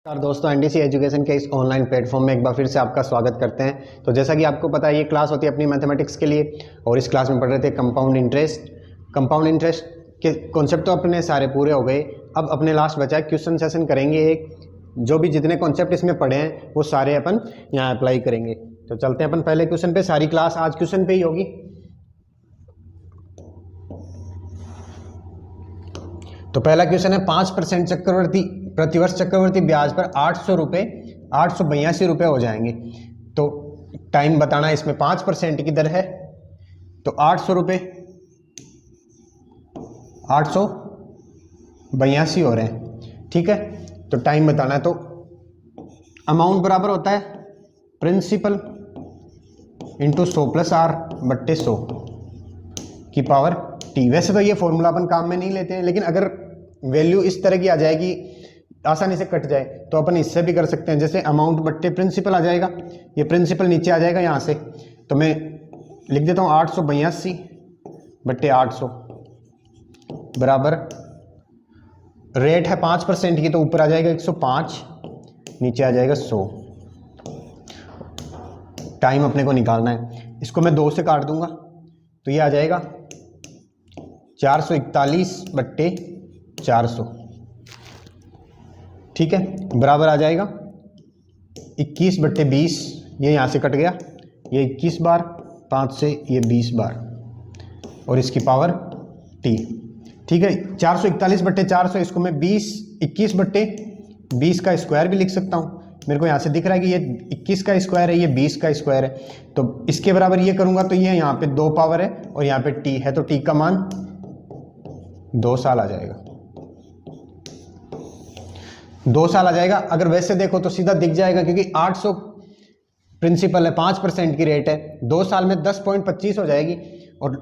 नमस्कार दोस्तों, NDC education के इस ऑनलाइन प्लेटफॉर्म में एक बार फिर से आपका स्वागत करते हैं। तो जैसा कि आपको पता है, ये क्लास होती है अपनी मैथमेटिक्स के लिए और इस क्लास में पढ़ रहे थे कंपाउंड इंटरेस्ट के कॉन्सेप्ट तो अपने सारे पूरे हो गए। अब अपने लास्ट बचा है क्वेश्चन सेशन करेंगे एक, जो भी जितने कॉन्सेप्ट इसमें पढ़े हैं वो सारे अपन यहाँ अप्लाई करेंगे। तो चलते हैं अपन पहले क्वेश्चन पे। सारी क्लास आज क्वेश्चन पे ही होगी। तो पहला क्वेश्चन है 5% चक्रवर्ती प्रतिवर्ष चक्रवर्ती ब्याज पर 800 रुपये 882 रुपये हो जाएंगे। तो टाइम बताना है, इसमें 5% की दर है तो 800 रुपये 882 हो रहे हैं, ठीक है। तो टाइम बताना है, तो अमाउंट बराबर होता है प्रिंसिपल इंटू 100 प्लस आर बट्टे 100 की पावर टी। वैसे तो ये फॉर्मूला अपन काम में नहीं लेते हैं, लेकिन अगर वैल्यू इस तरह की आ जाएगी आसानी से कट जाए तो अपन इससे भी कर सकते हैं। जैसे अमाउंट बट्टे प्रिंसिपल आ जाएगा, ये प्रिंसिपल नीचे आ जाएगा यहाँ से, तो मैं लिख देता हूँ 882 बट्टे 800 बराबर रेट है 5% की, तो ऊपर आ जाएगा 105, नीचे आ जाएगा 100। टाइम अपने को निकालना है, इसको मैं 2 से काट दूंगा तो ये आ जाएगा 441 बट्टे 400, ठीक है, बराबर आ जाएगा 21 बट्टे 20। ये यहाँ से कट गया, ये 21 बार, 5 से ये 20 बार और इसकी पावर टी, ठीक है। 441 बट्टे 400, इसको मैं 21 बट्टे 20 का स्क्वायर भी लिख सकता हूँ। मेरे को यहाँ से दिख रहा है कि ये 21 का स्क्वायर है, ये 20 का स्क्वायर है, तो इसके बराबर ये करूँगा तो ये यहाँ पे 2 पावर है और यहाँ पे टी है, तो टी का मान 2 साल आ जाएगा। 2 साल आ जाएगा। अगर वैसे देखो तो सीधा दिख जाएगा, क्योंकि 800 प्रिंसिपल है, 5% की रेट है, 2 साल में 10.25 हो जाएगी और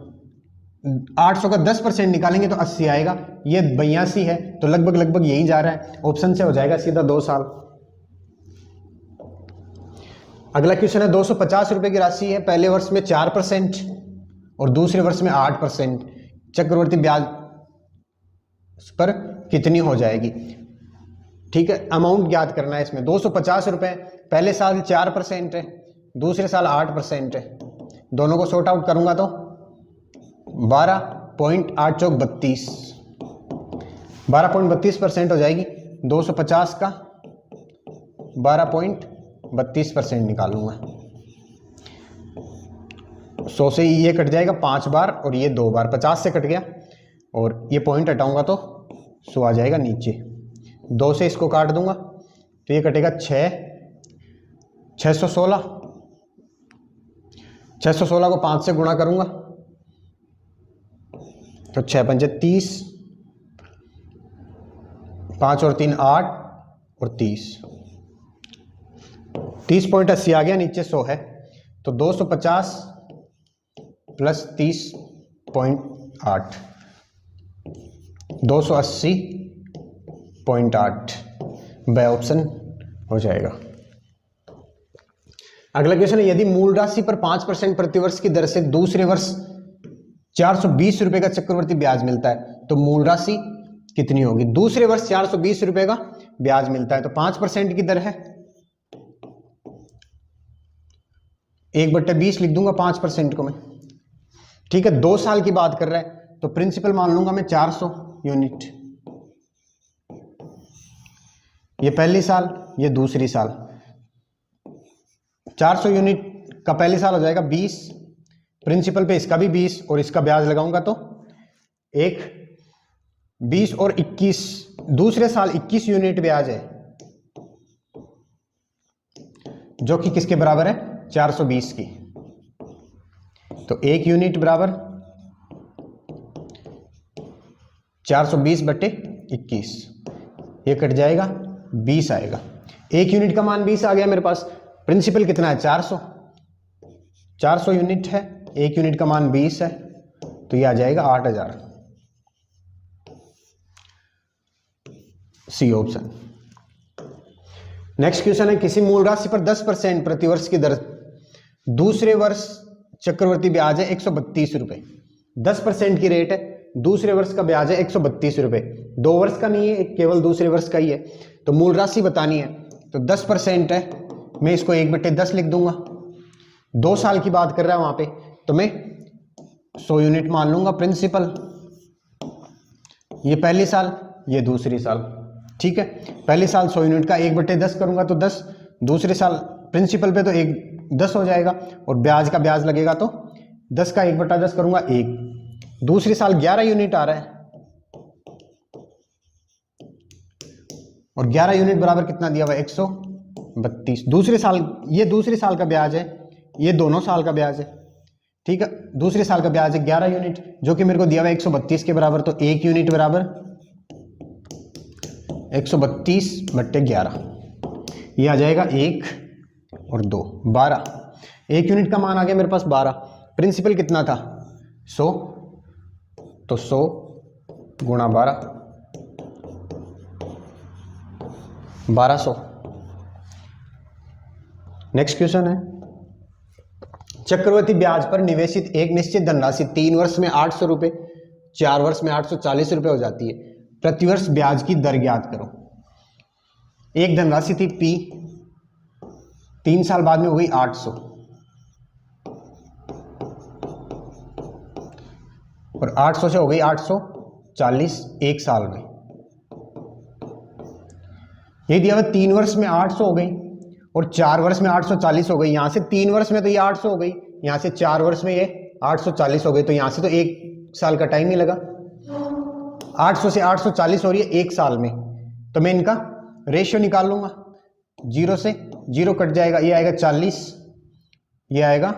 800 का 10% निकालेंगे तो 80 आएगा। ये 82 है, तो लगभग यही जा रहा है, ऑप्शन से हो जाएगा सीधा 2 साल। अगला क्वेश्चन है 250 रुपए की राशि है, पहले वर्ष में 4% और दूसरे वर्ष में 8% चक्रवर्ती ब्याज पर कितनी हो जाएगी, ठीक है। अमाउंट ज्ञात करना है इसमें। 250 रुपए, पहले साल 4% है, दूसरे साल 8% है, दोनों को सॉर्ट आउट करूंगा तो 12.32% हो जाएगी। 250 का 12.32% निकालूंगा, 100 से ये कट जाएगा 5 बार और ये 2 बार, 50 से कट गया और ये पॉइंट हटाऊंगा तो 100 आ जाएगा नीचे। 2 से इसको काट दूंगा तो ये कटेगा 616 को 5 से गुणा करूंगा तो 6 पंजे 30, 5 और 3 8 और 30.80 आ गया, नीचे 100 है, तो 250 प्लस 30.8 280.8 बाय ऑप्शन हो जाएगा। अगला क्वेश्चन है, यदि मूल राशि पर 5% प्रतिवर्ष की दर से दूसरे वर्ष 420 रुपए का चक्रवर्ती ब्याज मिलता है तो मूल राशि कितनी होगी। दूसरे वर्ष 420 रुपए का ब्याज मिलता है तो 5% की दर है, 1/20 लिख दूंगा 5% को मैं, ठीक है। 2 साल की बात कर रहा है तो प्रिंसिपल मान लूंगा मैं 400 यूनिट, ये पहली साल, ये दूसरी साल। 400 यूनिट का पहले साल हो जाएगा 20, प्रिंसिपल पे इसका भी 20 और इसका ब्याज लगाऊंगा तो 20 और 21, दूसरे साल 21 यूनिट ब्याज है, जो कि किसके बराबर है 420 की। तो 1 यूनिट बराबर 420 बट्टे 21, ये कट जाएगा 20 आएगा। 1 यूनिट का मान 20 आ गया मेरे पास। प्रिंसिपल कितना है 400 यूनिट है, 1 यूनिट का मान 20 है, तो ये आ जाएगा 8000, सी ऑप्शन। नेक्स्ट क्वेश्चन है, किसी मूल राशि पर 10% प्रतिवर्ष की दर दूसरे वर्ष चक्रवर्ती ब्याज है 132 रुपए, 10% की रेट है, दूसरे वर्ष का ब्याज है 132 रुपये, 2 वर्ष का नहीं है, केवल दूसरे वर्ष का ही है। तो मूल राशि बतानी है तो 10% है, मैं इसको 1/10 लिख दूंगा। 2 साल की बात कर रहा है वहां पे, तो मैं 100 यूनिट मान लूंगा प्रिंसिपल। ये पहले साल, ये दूसरी साल, ठीक है। पहले साल 100 यूनिट का 1/10 करूंगा तो 10, दूसरे साल प्रिंसिपल पे तो 10 हो जाएगा, और ब्याज का ब्याज लगेगा तो 10 का 1/10 करूंगा 1। दूसरे साल 11 यूनिट आ रहा है, और 11 यूनिट बराबर कितना दिया हुआ है 132। दूसरे साल, ये दूसरे साल का ब्याज है, ये दोनों साल का ब्याज है, ठीक है। दूसरे साल का ब्याज है 11 यूनिट, जो कि मेरे को दिया हुआ है 132 के बराबर, तो 1 यूनिट बराबर 132/11, ये आ जाएगा 1 और 2, 12। 1 यूनिट का मान आ गया मेरे पास 12। प्रिंसिपल कितना था 100, तो 100 गुणा 12, 1200। नेक्स्ट क्वेश्चन है, चक्रवर्ती ब्याज पर निवेशित एक निश्चित धनराशि 3 वर्ष में 800 रुपये, 4 वर्ष में 840 रुपये हो जाती है। प्रतिवर्ष ब्याज की दर ज्ञात करो। एक धनराशि थी P, 3 साल बाद में हो गई 800, और 800 से हो गई 840 एक साल में। ये दिया हुआ 3 वर्ष में 800 हो गई, और 4 वर्ष में 840 हो गई। यहां से 3 वर्ष में तो ये 800 हो गई, यहां से 4 वर्ष में ये 840 हो गई, तो यहां से तो 1 साल का टाइम ही लगा। 800 से 840 हो रही है 1 साल में, तो मैं इनका रेशियो निकाल लूंगा। 0 से 0 कट जाएगा, ये आएगा 40, ये आएगा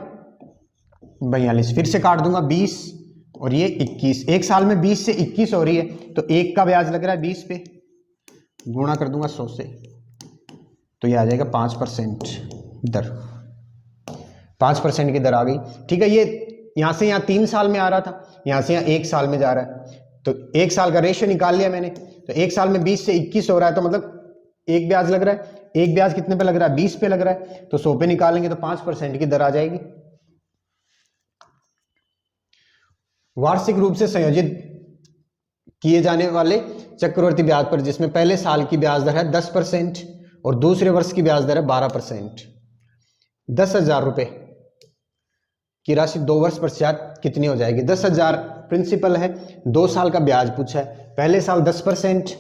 42, फिर से काट दूंगा 20, और ये 21। 1 साल में 20 से 21 हो रही है, तो 1 का ब्याज लग रहा है 20 पे, गुणा कर दूंगा 100 से, तो ये आ जाएगा 5% दर। 5% की दर आ गई, ठीक है। ये यहां से यहाँ 3 साल में आ रहा था, यहां से यहाँ 1 साल में जा रहा है, तो 1 साल का रेशियो निकाल लिया मैंने। तो 1 साल में 20 से 21 हो रहा है, तो मतलब 1 ब्याज लग रहा है। 1 ब्याज कितने पे लग रहा है 20 पे लग रहा है, तो 100 पे निकालेंगे तो 5% की दर आ जाएगी। वार्षिक रूप से संयोजित किए जाने वाले चक्रवर्ती ब्याज पर, जिसमें पहले साल की ब्याज दर है 10% और दूसरे वर्ष की ब्याज दर है 12%। 10,000 रुपए की राशि 2 वर्ष पश्चात कितनी हो जाएगी। 10,000 प्रिंसिपल है, 2 साल का ब्याज पूछा है। पहले साल 10%,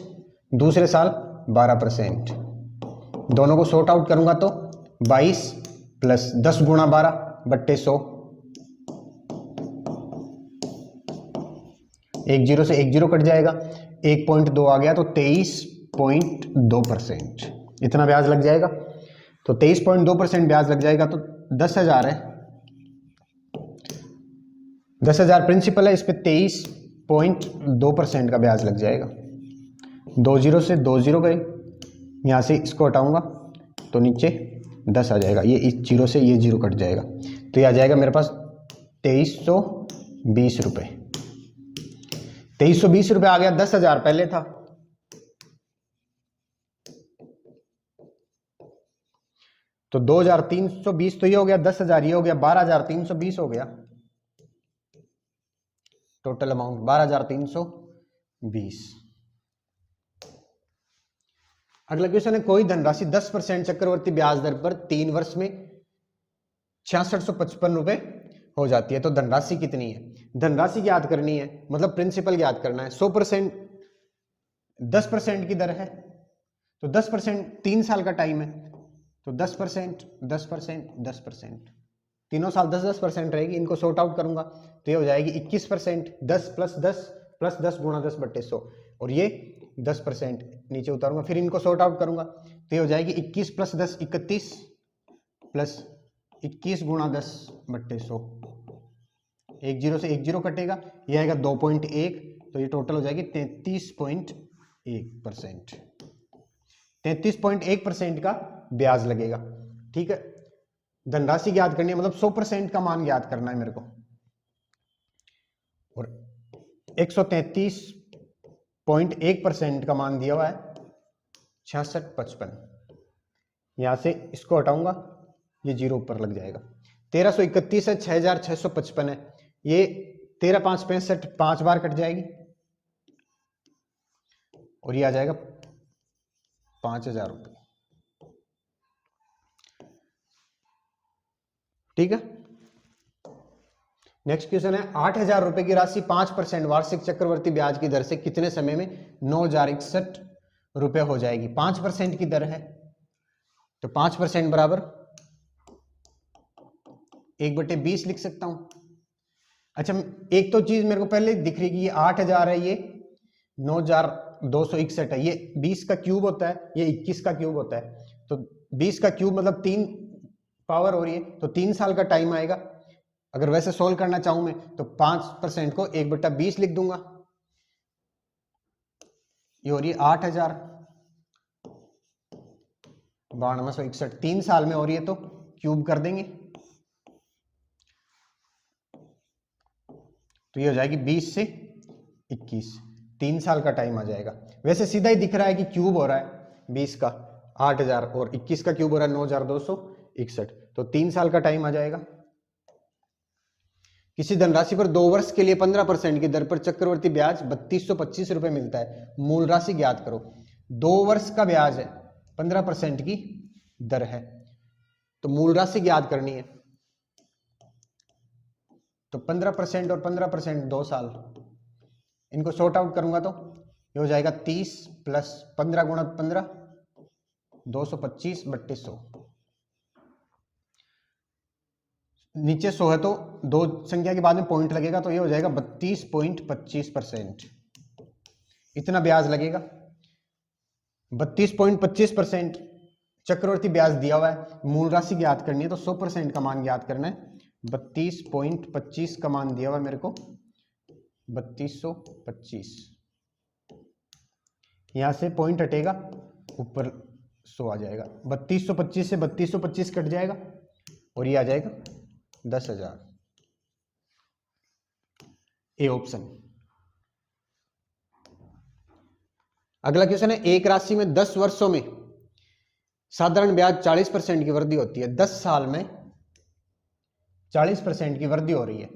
दूसरे साल 12%। दोनों को सॉर्ट आउट करूंगा तो 22 प्लस 10 गुणा 12/100, 1 0 से 1 0 कट जाएगा, 1.2 आ गया, तो 23.2% इतना ब्याज लग जाएगा। तो 23.2% ब्याज लग जाएगा, तो 10,000 है, 10,000 प्रिंसिपल है, इस पे 23.2% का ब्याज लग जाएगा। 2 0 से 2 0 गए, यहाँ से इसको हटाऊंगा तो नीचे 10 आ जाएगा, ये इस 0 से ये 0 कट जाएगा, तो ये आ जाएगा मेरे पास 2320 रुपये। 2320 रुपये आ गया, 10,000 पहले था। तो 2,320 तो ये हो गया, 10,000 ये हो गया, 12,320 हो गया टोटल अमाउंट, 12,320। अगला क्वेश्चन है, कोई धनराशि 10% चक्रवर्ती ब्याज दर पर 3 वर्ष में 6655 रुपए हो जाती है, तो धनराशि कितनी है। धनराशि ज्ञात करनी है, मतलब प्रिंसिपल ज्ञात करना है। 100% 10% की दर है, तो 10% 3 साल का टाइम है, तो 10%, 10%, 10%, तीनों साल 10-10% रहेगी। इनको सॉर्ट आउट करूंगा तो ये हो जाएगी 21%, 10 प्लस 10 गुणा 10/100, और ये 10% नीचे उतारूंगा, फिर इनको सॉर्ट आउट करूंगा तो ये हो जाएगी 21 प्लस 10 31 प्लस 21 गुणा 10/100, 1 0 से 1 0 कटेगा, ये आएगा 2.1, तो ये टोटल हो जाएगी 33.1%। 33.1% का ब्याज लगेगा, ठीक है। धनराशि ज्ञात करनी है, मतलब 100% का मान ज्ञात करना है मेरे को, और 133.1% का मान दिया हुआ है 6655। यहां से इसको हटाऊंगा, ये 0 ऊपर लग जाएगा। 1331 है, 6655 है, ये 13 5 65, 5 बार कट जाएगी और ये आ जाएगा 5,000 रुपये। ठीक है। नेक्स्ट क्वेश्चन है 8,000 रुपए की राशि 5% वार्षिक चक्रवर्ती ब्याज की दर से कितने समय में 9,061 रुपए हो जाएगी। 5% की दर है तो 5% बराबर 1/20 लिख सकता हूं। अच्छा, एक तो चीज मेरे को पहले दिख रही कि ये 8,000 है, ये 9,261 है, ये 20 का क्यूब होता है, ये 21 का क्यूब होता है, तो 20 का क्यूब मतलब 3 पावर हो रही है, तो 3 साल का टाइम आएगा। अगर वैसे सोल्व करना चाहूं मैं तो 5% को 1/20 लिख दूंगा, ये हो रही है 8,000 9261, 3 साल में हो रही है तो क्यूब कर देंगे तो ये हो जाएगी 20 से 21, 3 साल का टाइम आ जाएगा। वैसे सीधा ही दिख रहा है कि क्यूब हो रहा है 20 का 8,000 और 21 का क्यूब हो रहा है 9,261, तो 3 साल का टाइम आ जाएगा। किसी धनराशि पर 2 वर्ष के लिए 15% की दर पर चक्रवर्ती ब्याज 3,225 रुपए मिलता है, मूल राशि ज्ञात करो। 2 वर्ष का ब्याज है, 15% की दर है, तो मूल राशि ज्ञात करनी है। तो 15% और 15% 2 साल, इनको सॉर्ट आउट करूंगा तो ये हो जाएगा 30 प्लस 15 गुणा 15 225 बट्टे 100, नीचे 100 है तो 2 संख्या के बाद में पॉइंट लगेगा तो ये हो जाएगा 32.25%। इतना ब्याज लगेगा। 32.25% चक्रवर्ती ब्याज दिया हुआ है, मूल राशि ज्ञात करनी है तो 100% का मान ज्ञात करना है। 32.25 का मान दिया हुआ है मेरे को 3225, यहां से पॉइंट हटेगा ऊपर 100 आ जाएगा, 3225 से 3225 कट जाएगा और ये आ जाएगा 10,000। A option. अगला क्वेश्चन है, एक राशि में 10 वर्षों में साधारण ब्याज 40% की वृद्धि होती है, 10 साल में 40% की वृद्धि हो रही है,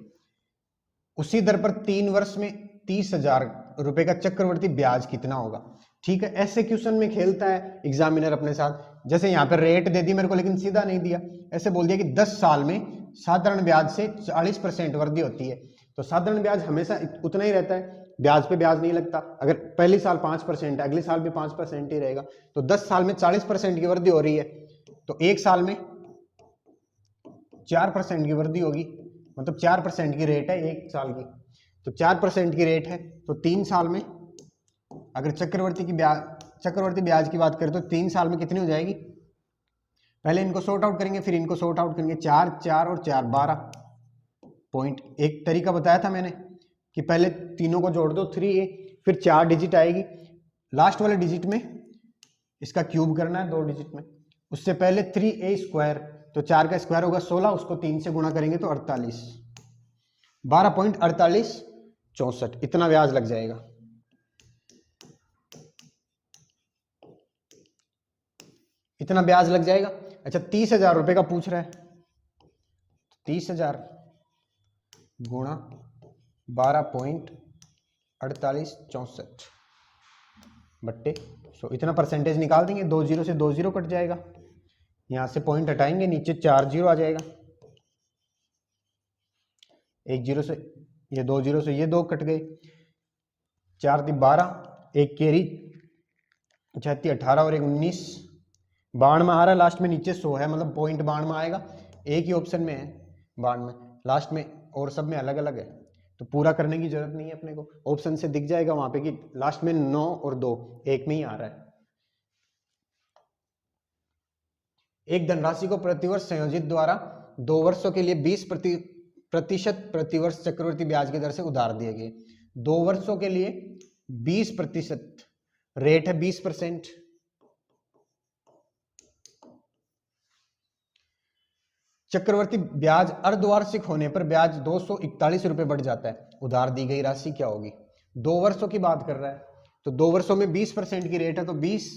उसी दर पर 3 वर्ष में 30,000 रुपए का चक्रवर्ती ब्याज कितना होगा। ठीक है, ऐसे क्वेश्चन में खेलता है एग्जामिनर अपने साथ। जैसे यहाँ पर रेट दे दी मेरे को लेकिन सीधा नहीं दिया, ऐसे बोल दिया कि 10 साल में साधारण ब्याज से 40% वृद्धि होती है, तो साधारण ब्याज हमेशा उतना ही रहता है, ब्याज पे ब्याज नहीं लगता। अगर पहली साल 5% है, अगले साल भी 5% ही रहेगा, तो 10 साल में 40% की वृद्धि हो रही है, तो एक साल में 4% की वृद्धि होगी, मतलब 4% की रेट है एक साल की, तो 4% की रेट है, तो 3 साल में अगर चक्रवर्ती ब्याज की बात करें तो 3 साल में कितनी हो जाएगी। पहले इनको सॉर्ट आउट करेंगे फिर इनको सॉर्ट आउट करेंगे, 4 4 और 4 12 पॉइंट। एक तरीका बताया था मैंने कि पहले तीनों को जोड़ दो 3a, फिर 4 डिजिट आएगी, लास्ट वाले डिजिट में इसका क्यूब करना है 2 डिजिट में, उससे पहले 3a स्क्वायर, तो 4 का स्क्वायर होगा 16, उसको 3 से गुणा करेंगे तो 48, 12.4864, इतना ब्याज लग जाएगा। इतना ब्याज लग जाएगा। अच्छा, 30,000 रुपए का पूछ रहा है, 30,000 गुणा 12.4864 बट्टे 100, इतना परसेंटेज निकाल देंगे, 2 जीरो से 2 जीरो कट जाएगा, यहां से पॉइंट हटाएंगे, नीचे 4 जीरो आ जाएगा, 1 जीरो से ये 2 जीरो से ये 2 कट गए, 4 × 12, 1 केरी 36 18 और 1 19, बाण में आ रहा है लास्ट में, नीचे 100 है मतलब पॉइंट बाण में आएगा, एक ही ऑप्शन में है बाण में, लास्ट में और सब में अलग अलग है, तो पूरा करने की जरूरत नहीं है अपने को, ऑप्शन से दिख जाएगा वहां पे कि लास्ट में 9 और 2 एक में ही आ रहा है। एक धनराशि को प्रतिवर्ष संयोजित द्वारा 2 वर्षों के लिए 20% प्रतिवर्ष चक्रवर्ती ब्याज की दर से उधार दिए गए। 2 वर्षों के लिए 20%, रेट है 20%, चक्रवर्ती ब्याज अर्धवार्षिक होने पर ब्याज 241 रुपए बढ़ जाता है, उधार दी गई राशि क्या होगी। 2 वर्षों की बात कर रहा है, तो 2 वर्षों में 20% की रेट है, तो 20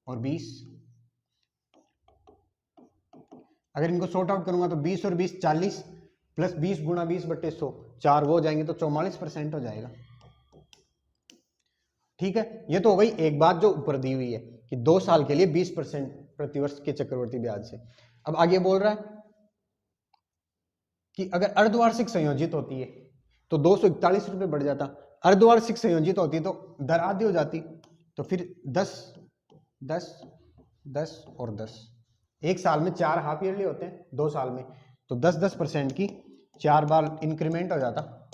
और 20, अगर इनको सॉर्ट आउट करूंगा तो 20 और 20 40, प्लस 20 गुणा 20/100, 4 वो हो जाएंगे तो 44% हो जाएगा। ठीक है, ये तो हो गई एक बात जो ऊपर दी हुई है कि 2 साल के लिए 20% प्रतिवर्ष के चक्रवर्ती ब्याज से। अब आगे बोल रहा है कि अगर अर्धवार्षिक संयोजित होती है तो 241 रुपये बढ़ जाता, अर्धवार्षिक संयोजित होती तो दर आधी हो जाती, तो फिर 10 10 10 और 10, एक साल में 4 हाफ ईयरली होते हैं, 2 साल में तो 10% की 4 बार इंक्रीमेंट हो जाता।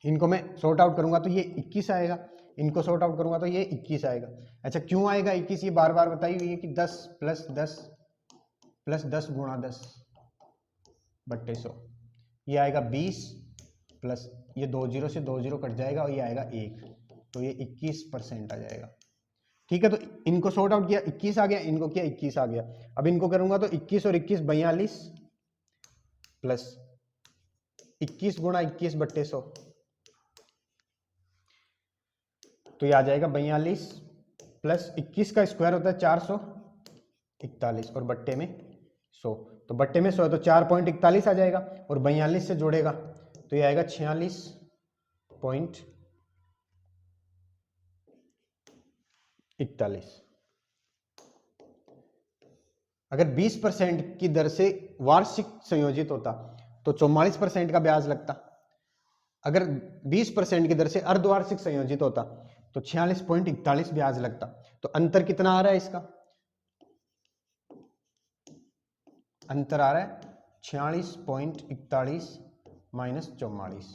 इनको मैं सॉर्ट आउट करूंगा तो ये 21 आएगा, इनको सॉर्ट आउट करूंगा तो ये 21 आएगा। अच्छा क्यों आएगा 21? ये बार बार बताई हुई है कि 10 + 10 + 10 गुणा 10/100, ये आएगा 20 प्लस ये 2 0 से 2 0 कट जाएगा और ये आएगा 1, तो ये 21% आ जाएगा। ठीक है, तो इनको सॉर्ट आउट किया 21 आ गया, इनको किया 21 आ गया। अब इनको करूंगा तो 21 और 21 42 प्लस 21 गुणा 21/100, तो ये आ जाएगा 42 प्लस 21 का स्क्वायर होता है 441 और बट्टे में 100, तो बट्टे में 100 है तो 4.41 आ जाएगा और 42 से जोड़ेगा तो ये आएगा 46.41। अगर 20% की दर से वार्षिक संयोजित होता तो 44% का ब्याज लगता, अगर 20% की दर से अर्धवार्षिक संयोजित होता तो 46.41 ब्याज लगता। तो अंतर कितना आ रहा है इसका? अंतर आ रहा है 46.41 माइनस 44,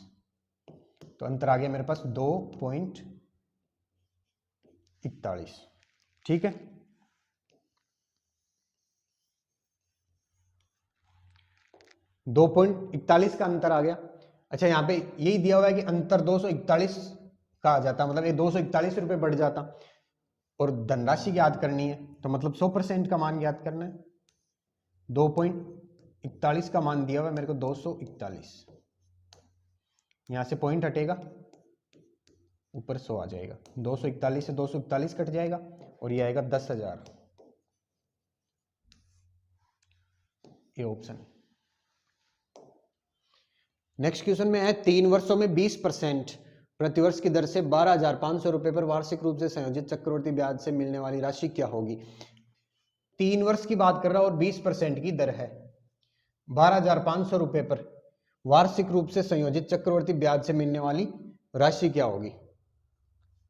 तो अंतर आ गया मेरे पास 2.41। ठीक है, $2.41 का अंतर आ गया। अच्छा यहाँ पे यही दिया हुआ है कि अंतर 241 का आ जाता, मतलब ये 241 रुपये बढ़ जाता और धनराशि ज्ञात करनी है तो मतलब 100% का मान ज्ञात करना है। 2.41 का मान दिया हुआ है मेरे को 241, यहां से पॉइंट हटेगा ऊपर 100 आ जाएगा, 241 से 241 कट जाएगा और ये आएगा 10,000, ये ऑप्शन। नेक्स्ट क्वेश्चन में है 3 वर्षों में 20% प्रतिवर्ष की दर से 12,500 रुपए पर वार्षिक रूप से संयोजित चक्रवर्ती ब्याज से मिलने वाली राशि क्या होगी? 3 वर्ष की बात कर रहा हूं और 20% की दर है, 12,500 रुपए पर वार्षिक रूप से संयोजित चक्रवर्ती ब्याज से मिलने वाली राशि क्या होगी?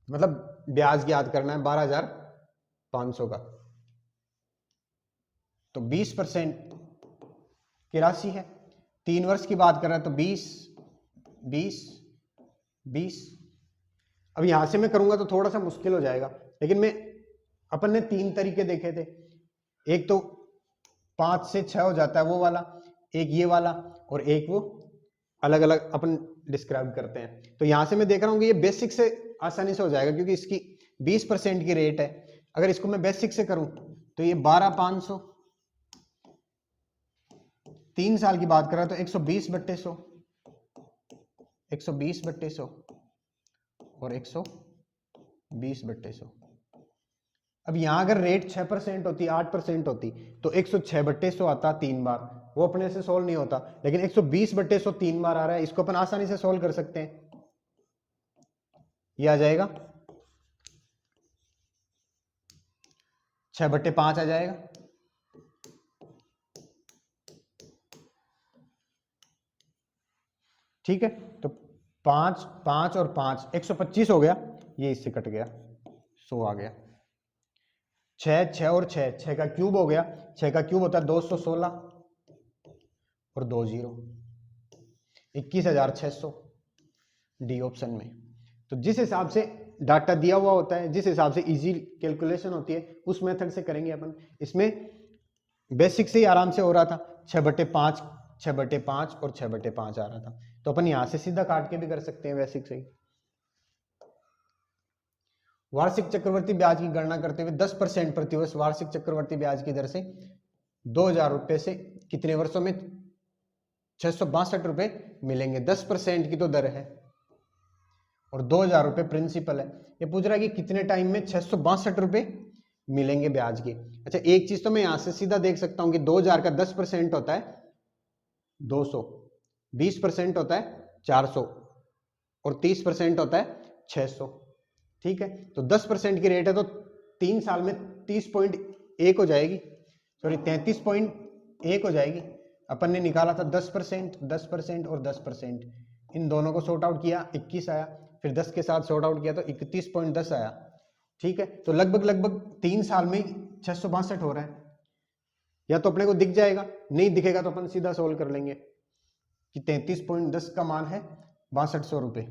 मतलब ब्याज ज्ञात करना है 12,500 का, तो 20% की राशि है, 3 वर्ष की बात कर रहा है तो 20 20 20। अब यहां से मैं करूंगा तो थोड़ा सा मुश्किल हो जाएगा, लेकिन मैं अपन ने 3 तरीके देखे थे, एक तो 5 से 6 हो जाता है वो वाला, एक ये वाला और एक वो अलग अलग अपन डिस्क्राइब करते हैं। तो यहां से मैं देख रहा हूँ कि ये बेसिक से आसानी से हो जाएगा क्योंकि इसकी 20% की रेट है। अगर इसको मैं बेसिक से करूं तो ये 12,500, 3 साल की बात कर रहा है तो 120/100, 120/100 और 120/100। अब यहां अगर रेट 6% होती, 8% होती तो 106/100 आता 3 बार, वो अपने से सोल्व नहीं होता, लेकिन 120/100 3 बार आ रहा है, इसको अपन आसानी से सोल्व कर सकते हैं। ये आ जाएगा 6/5 आ जाएगा, ठीक है। तो 5 5 और 5 125 हो गया, ये इससे कट गया 100 आ गया। 6 6 और 6 6 का क्यूब हो गया, 6 का क्यूब होता है 216 और 2 0 21,600 डी ऑप्शन में। तो जिस हिसाब से डाटा दिया हुआ होता है, जिस हिसाब से इजी कैलकुलेशन होती है उस मेथड से करेंगे अपन। इसमें बेसिक से ही आराम से हो रहा था, 6/5 6/5 और 6/5 आ रहा था, तो अपन यहां से सीधा काट के भी कर सकते हैं बेसिक से ही। वार्षिक चक्रवर्ती ब्याज की गणना करते हुए 10% प्रतिवर्ष वार्षिक चक्रवर्ती ब्याज की दर से 2,000 रुपए से कितने वर्षों में 662 रुपए मिलेंगे? 10% की तो दर है और 2,000 रुपए प्रिंसिपल है। ये पूछ रहा है कि कितने टाइम में 662 रुपए मिलेंगे ब्याज के। अच्छा एक चीज तो मैं यहां से सीधा देख सकता हूं कि 2,000 का 10% होता है 200, 20% होता है 400 और 30% होता है 600। ठीक है, तो 10% की रेट है तो 3 साल में 30.1 हो जाएगी, सॉरी 33.1 हो जाएगी। अपन ने निकाला था 10%, 10% और 10%, इन दोनों को सॉर्ट आउट किया 21 आया, फिर 10 के साथ सॉर्ट आउट किया तो 31.10 आया। ठीक है, तो लगभग 3 साल में 662 हो रहा है। या तो अपने को दिख जाएगा, नहीं दिखेगा तो अपन सीधा सोल्व कर लेंगे कि 33.10 का मान है 6200 रुपये।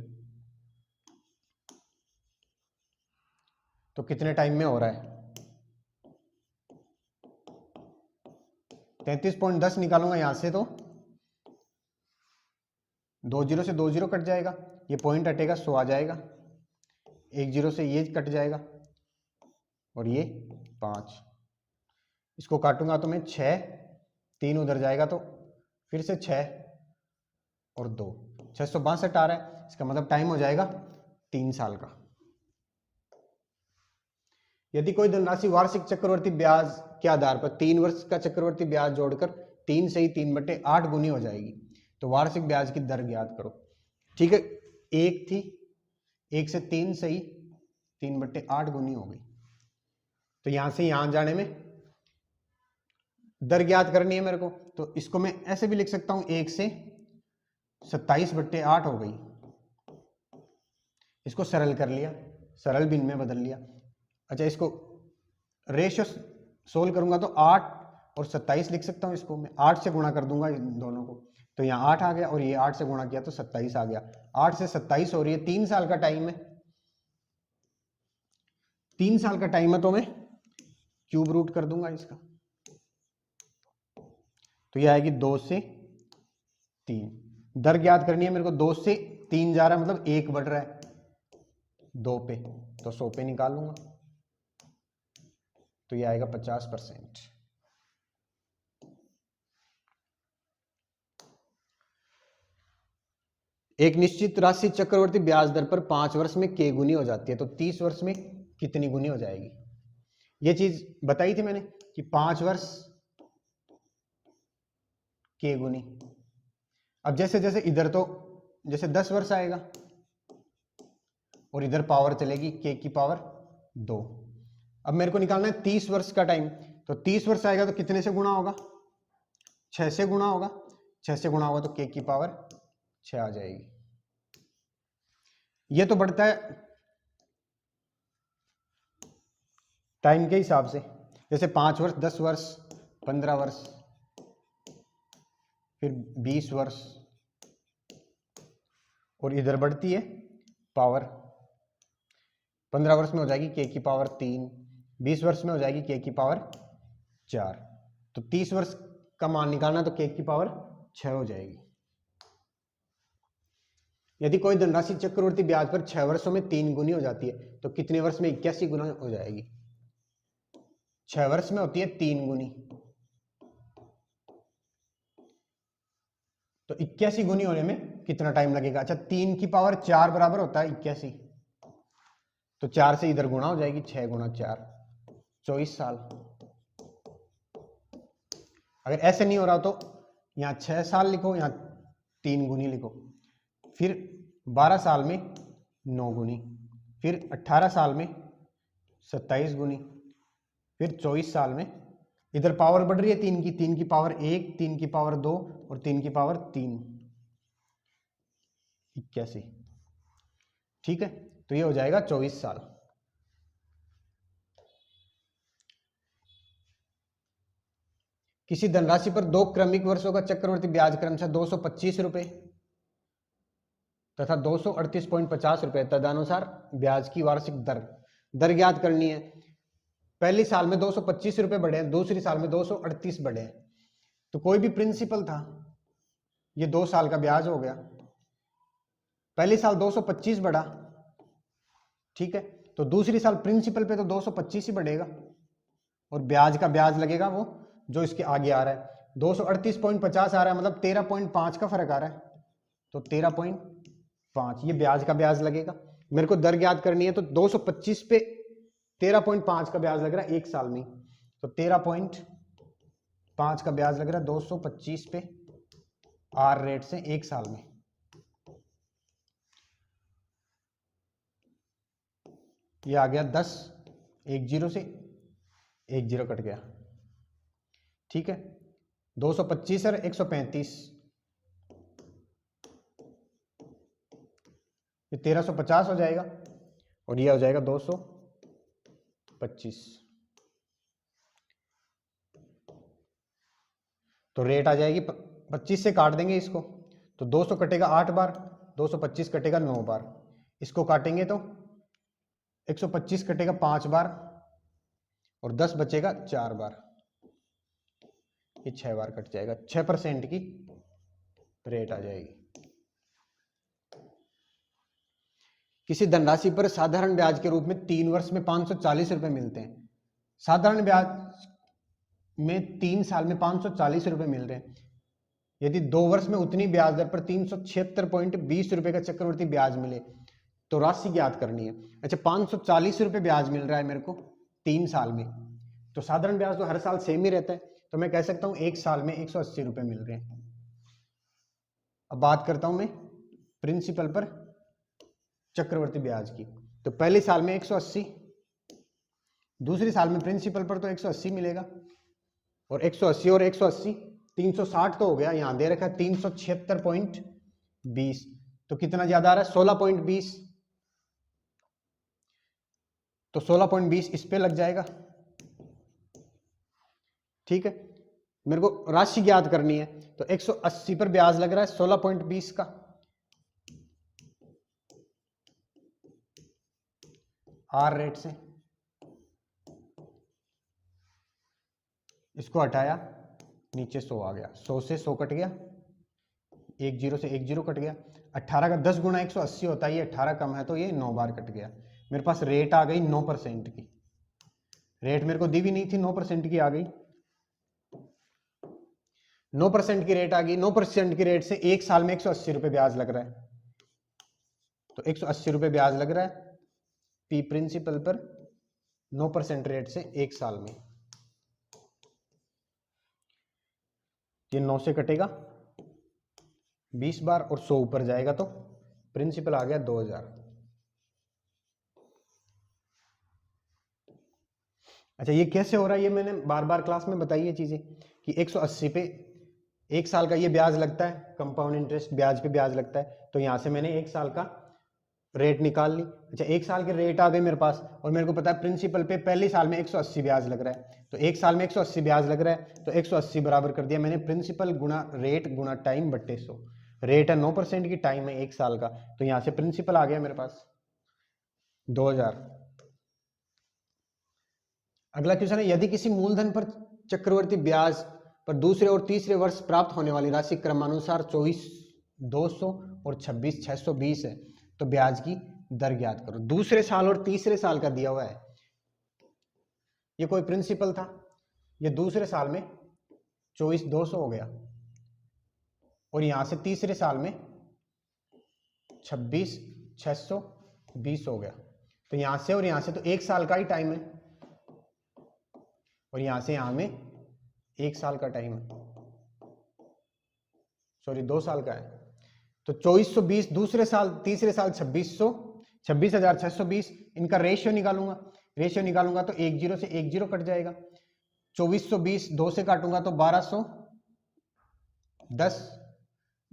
तो कितने टाइम में हो रहा है? 33.10 निकालूंगा यहां से तो 2 जीरो से 2 जीरो कट जाएगा, ये पॉइंट हटेगा 100 आ जाएगा, 1 जीरो से ये कट जाएगा और ये 5, इसको काटूंगा तो मैं 6, 3 उधर जाएगा तो फिर से 6 और 2, 662 आ रहा है। इसका मतलब टाइम हो जाएगा 3 साल का। यदि कोई धनराशि वार्षिक चक्रवर्ती ब्याज के आधार पर 3 वर्ष का चक्रवर्ती ब्याज जोड़कर 3 से ही 3/8 गुनी हो जाएगी तो वार्षिक ब्याज की दर ज्ञात करो। ठीक है, 1 थी, 1 से 3 से ही 3/8 गुनी हो गई, तो यहां से यहां जाने में दर ज्ञात करनी है मेरे को, तो इसको मैं ऐसे भी लिख सकता हूं 1 से 27/8 हो गई। इसको सरल कर लिया, सरल भिन्न में बदल लिया। अच्छा, इसको रेशियो सोल्व करूंगा तो 8 और 27 लिख सकता हूं, इसको मैं 8 से गुणा कर दूंगा इन दोनों को, तो यहाँ 8 आ गया और ये 8 से गुणा किया तो 27 आ गया। 8 से 27 हो रही है, 3 साल का टाइम है, 3 साल का टाइम है तो मैं क्यूब रूट कर दूंगा इसका, तो ये आएगी 2 से 3। दर ज्ञात करनी है मेरे को, 2 से 3 जा रहा है मतलब 1 बढ़ रहा है 2 पे, तो 100 पे निकाल लूंगा तो ये आएगा 50%। एक निश्चित राशि चक्रवर्ती ब्याज दर पर 5 वर्ष में k गुनी हो जाती है तो 30 वर्ष में कितनी गुनी हो जाएगी? ये चीज बताई थी मैंने कि 5 वर्ष k गुनी। अब जैसे जैसे इधर तो जैसे 10 वर्ष आएगा और इधर पावर चलेगी k की पावर 2। अब मेरे को निकालना है 30 वर्ष का टाइम, तो 30 वर्ष आएगा तो कितने से गुणा होगा? 6 से गुणा होगा, 6 से गुणा होगा तो k की पावर 6 आ जाएगी। ये तो बढ़ता है टाइम के हिसाब से, जैसे 5 वर्ष, 10 वर्ष, 15 वर्ष, फिर 20 वर्ष, और इधर बढ़ती है पावर। 15 वर्ष में हो जाएगी k की पावर 3, 20 वर्ष में हो जाएगी k की पावर 4, तो 30 वर्ष का मान निकालना तो k की पावर 6 हो जाएगी। यदि कोई धनराशि चक्रवर्ती ब्याज पर 6 वर्षों में 3 गुनी हो जाती है तो कितने वर्ष में 81 गुना हो जाएगी? 6 वर्ष में होती है 3 गुनी, तो 81 गुनी होने में कितना टाइम लगेगा? अच्छा, 3 की पावर 4 बराबर होता है 81, तो 4 से इधर गुणा हो जाएगी, 6 गुणा 4, 24 साल। अगर ऐसे नहीं हो रहा तो यहाँ 6 साल लिखो, यहाँ 3 गुनी लिखो, फिर 12 साल में 9 गुनी, फिर 18 साल में 27 गुनी, फिर 24 साल में, इधर पावर बढ़ रही है 3 की पावर 1, 3 की पावर 2 और 3 की पावर 3, 81। ठीक है, तो ये हो जाएगा 24 साल। किसी धनराशि पर 2 क्रमिक वर्षों का चक्रवर्ती ब्याज क्रमशः 225 रुपए तथा 238.50 रुपए तदनुसार ब्याज की वार्षिक दर ज्ञात करनी है। पहली साल में 225 रुपए बढ़े हैं, दूसरी साल में 238 बढ़े हैं, तो कोई भी प्रिंसिपल था, ये 2 साल का ब्याज हो गया। पहली साल 225 बढ़ा, ठीक है, तो दूसरी साल प्रिंसिपल पे तो 225 ही बढ़ेगा और ब्याज का ब्याज लगेगा वो जो इसके आगे आ रहा है। 238.50 आ रहा है मतलब 13.5 का फर्क आ रहा है, तो 13.5 ये ब्याज का ब्याज लगेगा। मेरे को दर ज्ञात करनी है तो 225 पे 13.5 का ब्याज लग रहा है 1 साल में, तो 13.5 का ब्याज लग रहा है 225 पे आर रेट से 1 साल में। ये आ गया 10, 10 से 10 कट गया, ठीक है। 225 और 135, ये 1350 हो जाएगा और ये हो जाएगा 225। तो रेट आ जाएगी 25 से काट देंगे इसको, तो 200 कटेगा 8 बार, 225 कटेगा 9 बार, इसको काटेंगे तो 125 कटेगा 5 बार और 10 बचेगा 4 बार, ये 6 बार कट जाएगा। 6% की रेट आ जाएगी। किसी धनराशि पर साधारण ब्याज के रूप में 3 वर्ष में 540 रुपए मिलते हैं। साधारण ब्याज में 3 साल में 540 रुपए मिल रहे हैं। यदि 2 वर्ष में उतनी ब्याज दर पर 376.20 रुपए का चक्रवृद्धि ब्याज मिले तो राशि ज्ञात करनी है। अच्छा, 540 रुपए ब्याज मिल रहा है मेरे को 3 साल में, तो साधारण ब्याज तो हर साल सेम ही रहता है, तो मैं कह सकता हूं 1 साल में 180 रुपए मिल रहे हैं। अब बात करता हूं मैं प्रिंसिपल पर चक्रवर्ती ब्याज की, तो पहले साल में 180, दूसरे साल में प्रिंसिपल पर तो 180 मिलेगा, और 180 और 180 360 तो हो गया, यहां दे रखा है 376.20, तो कितना ज्यादा आ रहा है 16.20, तो 16.20 इस पे लग जाएगा, ठीक है। मेरे को राशि ज्ञात करनी है, तो 180 पर ब्याज लग रहा है 16.20 का, आर रेट से, इसको हटाया नीचे 100 आ गया, 100 से 100 कट गया, 10 से 10 कट गया, 18 का 10 गुना 180 होता है, ये 18 कम है तो ये 9 बार कट गया। मेरे पास रेट आ गई 9% की, रेट मेरे को दी भी नहीं थी, 9% की आ गई, 9% की रेट आ गई। 9% की रेट से 1 साल में 180 रुपए ब्याज लग रहा है, तो 180 रुपए ब्याज लग रहा है पी प्रिंसिपल पर 9% रेट से 1 साल में। ये 9 से कटेगा 20 बार और 100 ऊपर जाएगा तो प्रिंसिपल आ गया 2000। अच्छा, ये कैसे हो रहा है, ये मैंने बार बार क्लास में बताई ये चीजें कि 180 पे 1 साल का ये ब्याज लगता है, कंपाउंड इंटरेस्ट ब्याज पे ब्याज लगता है, तो यहां से मैंने 1 साल का रेट निकाल ली। अच्छा, 1 साल के रेट आ गए मेरे पास, और मेरे को पता है प्रिंसिपल पे पहले साल में 180 ब्याज लग रहा है, तो 1 साल में 180 ब्याज लग रहा है, तो 180 बराबर कर दिया मैंने प्रिंसिपल गुना रेट गुना टाइम बट्टे 100। रेट है 9% की, टाइम है 1 साल का, तो यहां से प्रिंसिपल आ गया मेरे पास 2000। अगला क्वेश्चन है, यदि किसी मूलधन पर चक्रवर्ती ब्याज पर दूसरे और तीसरे वर्ष प्राप्त होने वाली राशि क्रमानुसार 24,200 और 26,620 है, तो ब्याज की दर ज्ञात करो। दूसरे साल और तीसरे साल का दिया हुआ है, ये कोई प्रिंसिपल था, ये दूसरे साल में 24,200 हो गया और यहां से तीसरे साल में 26,620 हो गया, तो यहां से और यहां से तो 1 साल का ही टाइम है, और यहां से यहां में 1 साल का टाइम है, सॉरी 2 साल का है, तो 2420 दूसरे साल, तीसरे साल 2600, 26,620, इनका रेशियो निकालूंगा, रेशियो निकालूंगा तो 10 से 10 कट जाएगा, 2420 2 से काटूंगा तो 1210,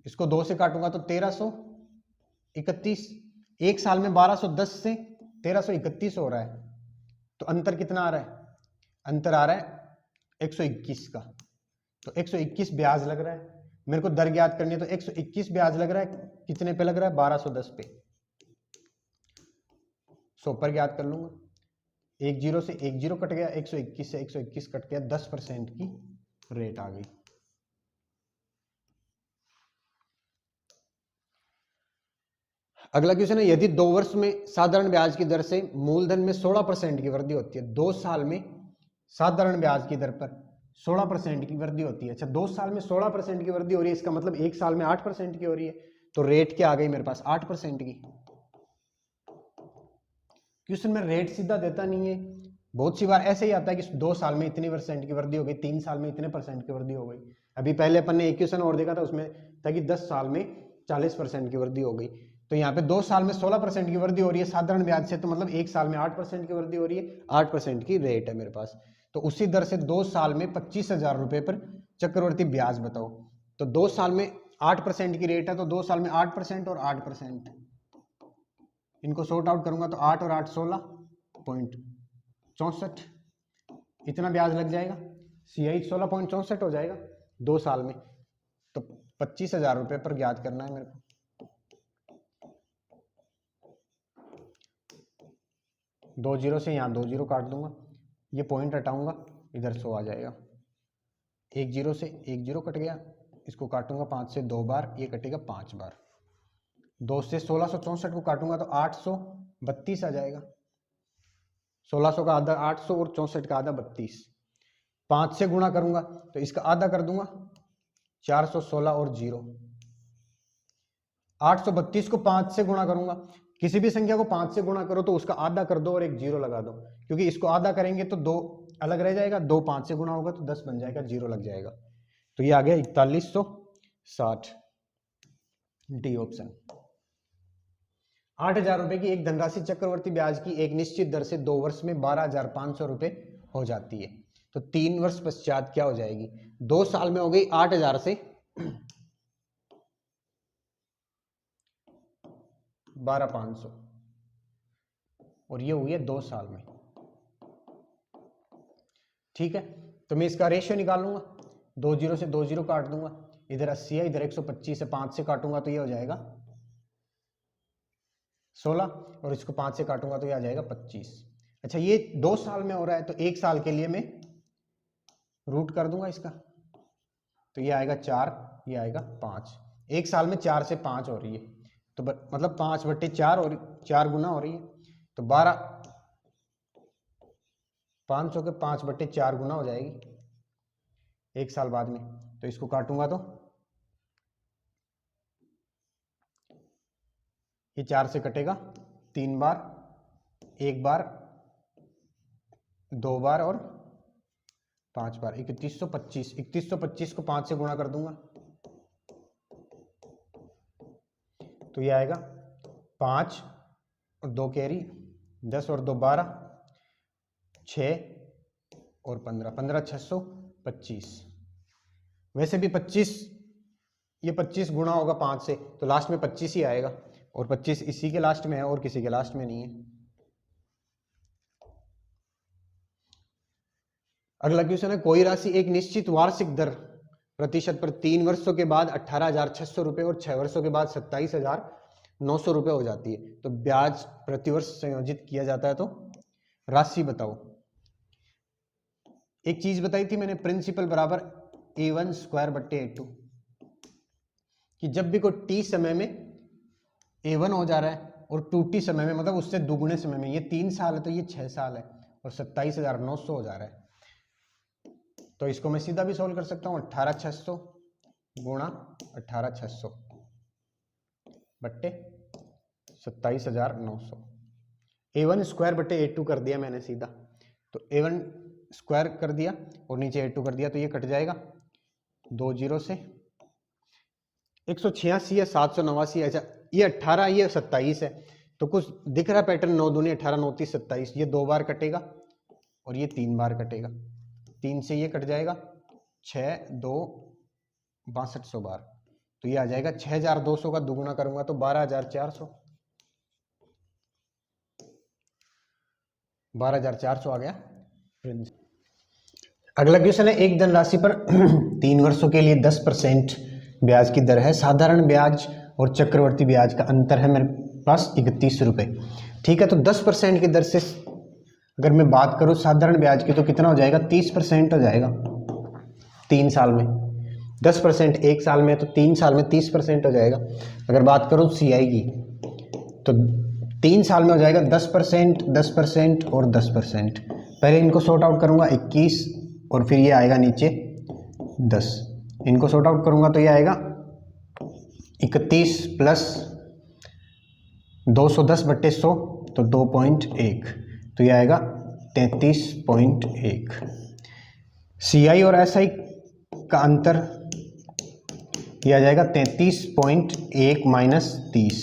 इसको 2 से काटूंगा तो 1331, 1 साल में 1210 से 1331 हो रहा है, तो अंतर कितना आ रहा है, अंतर आ रहा है 121 का, तो 121 ब्याज लग रहा है। मेरे को दर ज्ञात करनी है, तो 121 ब्याज लग रहा है, कितने पे लग रहा है 1210 पे, 100 पर ज्ञात कर लूंगा, 10 से 10 कट गया, 121 से 121 कट गया, 10% की रेट आ गई। अगला क्वेश्चन है, यदि 2 वर्ष में साधारण ब्याज की दर से मूलधन में 16% की वृद्धि होती है, 2 साल में साधारण ब्याज की दर पर 16% की वृद्धि होती है। अच्छा, 2 साल में 16% की वृद्धि हो रही है, इसका मतलब 1 साल में 8% की हो रही है, तो रेट क्या आ गई मेरे पास 8% की। क्वेश्चन में रेट सीधा देता नहीं है, बहुत सी बार ऐसे ही आता है कि 2 साल में इतनी % की वृद्धि हो गई, 3 साल में इतने % की वृद्धि हो गई। अभी पहले अपन ने एक क्वेश्चन और देखा था, उसमें था कि 10 साल में 40% की वृद्धि हो गई। तो यहाँ पे 2 साल में 16% की वृद्धि हो रही है साधारण ब्याज से, तो मतलब 1 साल में 8% की वृद्धि हो रही है, 8% की रेट है मेरे पास। तो उसी दर से 2 साल में 25,000 रुपये पर चक्रवर्ती ब्याज बताओ। तो 2 साल में 8% की रेट है, तो 2 साल में 8% और 8%, इनको सॉर्ट आउट करूंगा तो 8 और 8 16.64, इतना ब्याज लग जाएगा। CI 16.64 हो जाएगा 2 साल में। तो 25,000 रुपये पर ज्ञात करना है मेरे को। दो जीरो से यहाँ 2 जीरो काट दूंगा, ये पॉइंट हटाऊंगा, इधर 100 आ जाएगा। 1 जीरो से 1 जीरो कट गया, इसको काटूंगा 5 से 2 बार, ये कटेगा 5 बार। 2 से 1664 को काटूंगा तो 832 आ जाएगा। 1600 का आधा 800 और 64 का आधा 32। 5 से गुणा करूंगा तो इसका आधा कर दूंगा, 416 और 0। 832 को 5 से गुणा करूंगा, किसी भी संख्या को 5 से गुणा करो तो उसका आधा कर दो और एक 0 लगा दो, क्योंकि इसको आधा करेंगे तो 2 अलग रह जाएगा, 2 5 से गुणा होगा तो 10 बन जाएगा, 0 लग जाएगा। तो ये आ गया 4160, डी ऑप्शन। 8,000 रुपए की एक धनराशि चक्रवर्ती ब्याज की एक निश्चित दर से 2 वर्ष में 12,500 रुपए हो जाती है, तो 3 वर्ष पश्चात क्या हो जाएगी? 2 साल में हो गई 8,000 से 12,500, और ये हुई है 2 साल में। ठीक है, तो मैं इसका रेशियो निकालूंगा, 2 जीरो से 2 जीरो काट दूंगा, इधर 80 है, इधर 125 है, 5 से काटूंगा तो ये हो जाएगा 16, और इसको 5 से काटूंगा तो ये आ जाएगा 25। अच्छा, ये 2 साल में हो रहा है, तो 1 साल के लिए मैं रूट कर दूंगा इसका, तो ये आएगा 4, ये आएगा 5। 1 साल में 4 से 5 हो रही है, तो मतलब 5/4 और 4 गुना हो रही है, तो 500 के 5/4 गुना हो जाएगी 1 साल बाद में। तो इसको काटूंगा तो ये 4 से कटेगा 3 बार, 1 बार, 2 बार और 5 बार, 3125। 3125 को 5 से गुणा कर दूंगा तो ये आएगा 5 और 2 कैरी, 10 और 2 12, 6 और 15, 15 625। वैसे भी 25, ये 25 गुणा होगा 5 से, तो लास्ट में 25 ही आएगा, और 25 इसी के लास्ट में है और किसी के लास्ट में नहीं है। अगला क्वेश्चन है, कोई राशि एक निश्चित वार्षिक दर प्रतिशत पर 3 वर्षों के बाद 18,600 रुपए और 6 वर्षों के बाद 27,900 रुपए हो जाती है, तो ब्याज प्रतिवर्ष संयोजित किया जाता है, तो राशि बताओ। एक चीज बताई थी मैंने, प्रिंसिपल बराबर A1 स्क्वायर बट्टे A2, कि जब भी कोई t समय में A1 हो जा रहा है और 2t समय में, मतलब उससे दुगुने समय में, ये 3 साल है तो ये 6 साल है, और 27,900 हो जा रहा है, तो इसको मैं सीधा भी सोल्व कर सकता हूँ। 18,600 गुणा 18,600 बट्टे 27,900, A1 स्क्वायर बट्टे A2 कर दिया मैंने सीधा, तो A1 स्क्वायर कर दिया और नीचे A2 कर दिया, तो ये कट जाएगा 2 जीरो से, 186 है, 789 है। अच्छा, ये 18, ये 27 है, तो कुछ दिख रहा है पैटर्न, 9 दूनी 18, 9 30 27, ये 2 बार कटेगा और ये 3 बार कटेगा, 3 से ये कट जाएगा, 6 2 6200 बार, तो ये आ जाएगा 6,200 का दुगुना करूंगा तो 12,400, 12,400 आ गया। अगला क्वेश्चन है, एक धनराशि पर 3 वर्षों के लिए 10% ब्याज की दर है, साधारण ब्याज और चक्रवर्ती ब्याज का अंतर है मेरे पास 31 रुपए। ठीक है, तो 10% की दर से अगर मैं बात करूं साधारण ब्याज की, तो कितना हो जाएगा? 30% हो जाएगा 3 साल में। 10% 1 साल में, तो 3 साल में 30% हो जाएगा। अगर बात करूं CI की, तो 3 साल में हो जाएगा 10%, 10% और 10%। पहले इनको सॉर्ट आउट करूंगा, 21, और फिर ये आएगा नीचे 10, इनको सॉर्ट आउट करूंगा तो ये आएगा 31 प्लस 210/100, तो 2.1, तो ये आएगा 33.1। CI और SI का अंतर यह आ जाएगा 33.1 माइनस 30,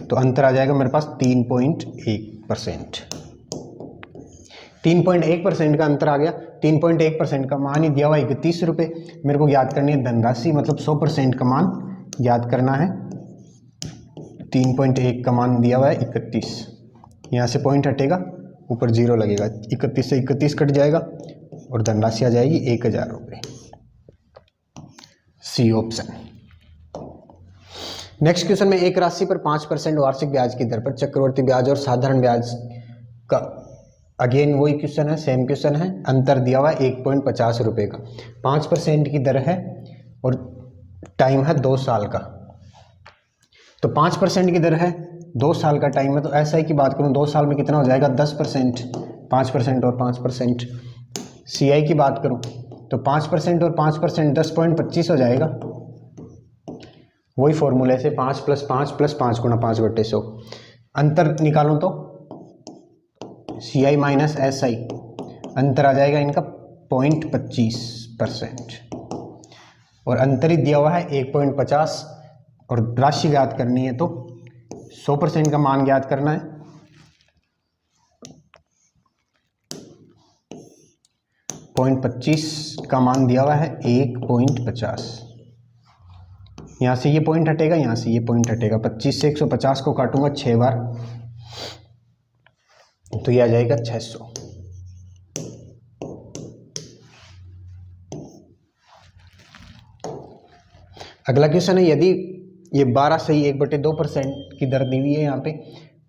तो अंतर आ जाएगा मेरे पास 3.1%। 3.1% का अंतर आ गया। 3.1% का मान ही दिया हुआ 31 रुपये। मेरे को याद करनी है धनराशि, मतलब 100% का मान याद करना है। 3.1 का मान दिया हुआ है 31, यहाँ से पॉइंट हटेगा, ऊपर जीरो लगेगा, 31 से 31 कट जाएगा और धनराशि आ जाएगी 1000 रुपये। C option. नेक्स्ट क्वेश्चन में एक राशि पर 5% वार्षिक ब्याज की दर पर चक्रवर्ती ब्याज और साधारण ब्याज का, अगेन वही क्वेश्चन है, सेम क्वेश्चन है। अंतर दिया हुआ है 1.50 रुपये का। 5% की दर है और टाइम है 2 साल का। तो 5% की दर है, 2 साल का टाइम है, तो SI की बात करूं 2 साल में कितना हो जाएगा 10%। 5% और 5%। CI की बात करूं तो 5% और 5% 10.25 हो जाएगा। वही फॉर्मूले से 5 + 5 + 5 गुणा 5/100। अंतर निकालूं तो CI माइनस SI, अंतर आ जाएगा इनका 0.25%। और अंतर ही दिया हुआ है 1.50 और राशि ज्ञात करनी है तो 100% का मान ज्ञात करना है। .25 का मान दिया हुआ है 1.50। यहाँ से ये पॉइंट हटेगा, यहाँ से ये पॉइंट हटेगा। 25 से 150 को काटूंगा 6 बार, तो ये आ जाएगा 600। अगला क्वेश्चन है, यदि ये 12 सही 1/2% की दर दी हुई है, यहाँ पे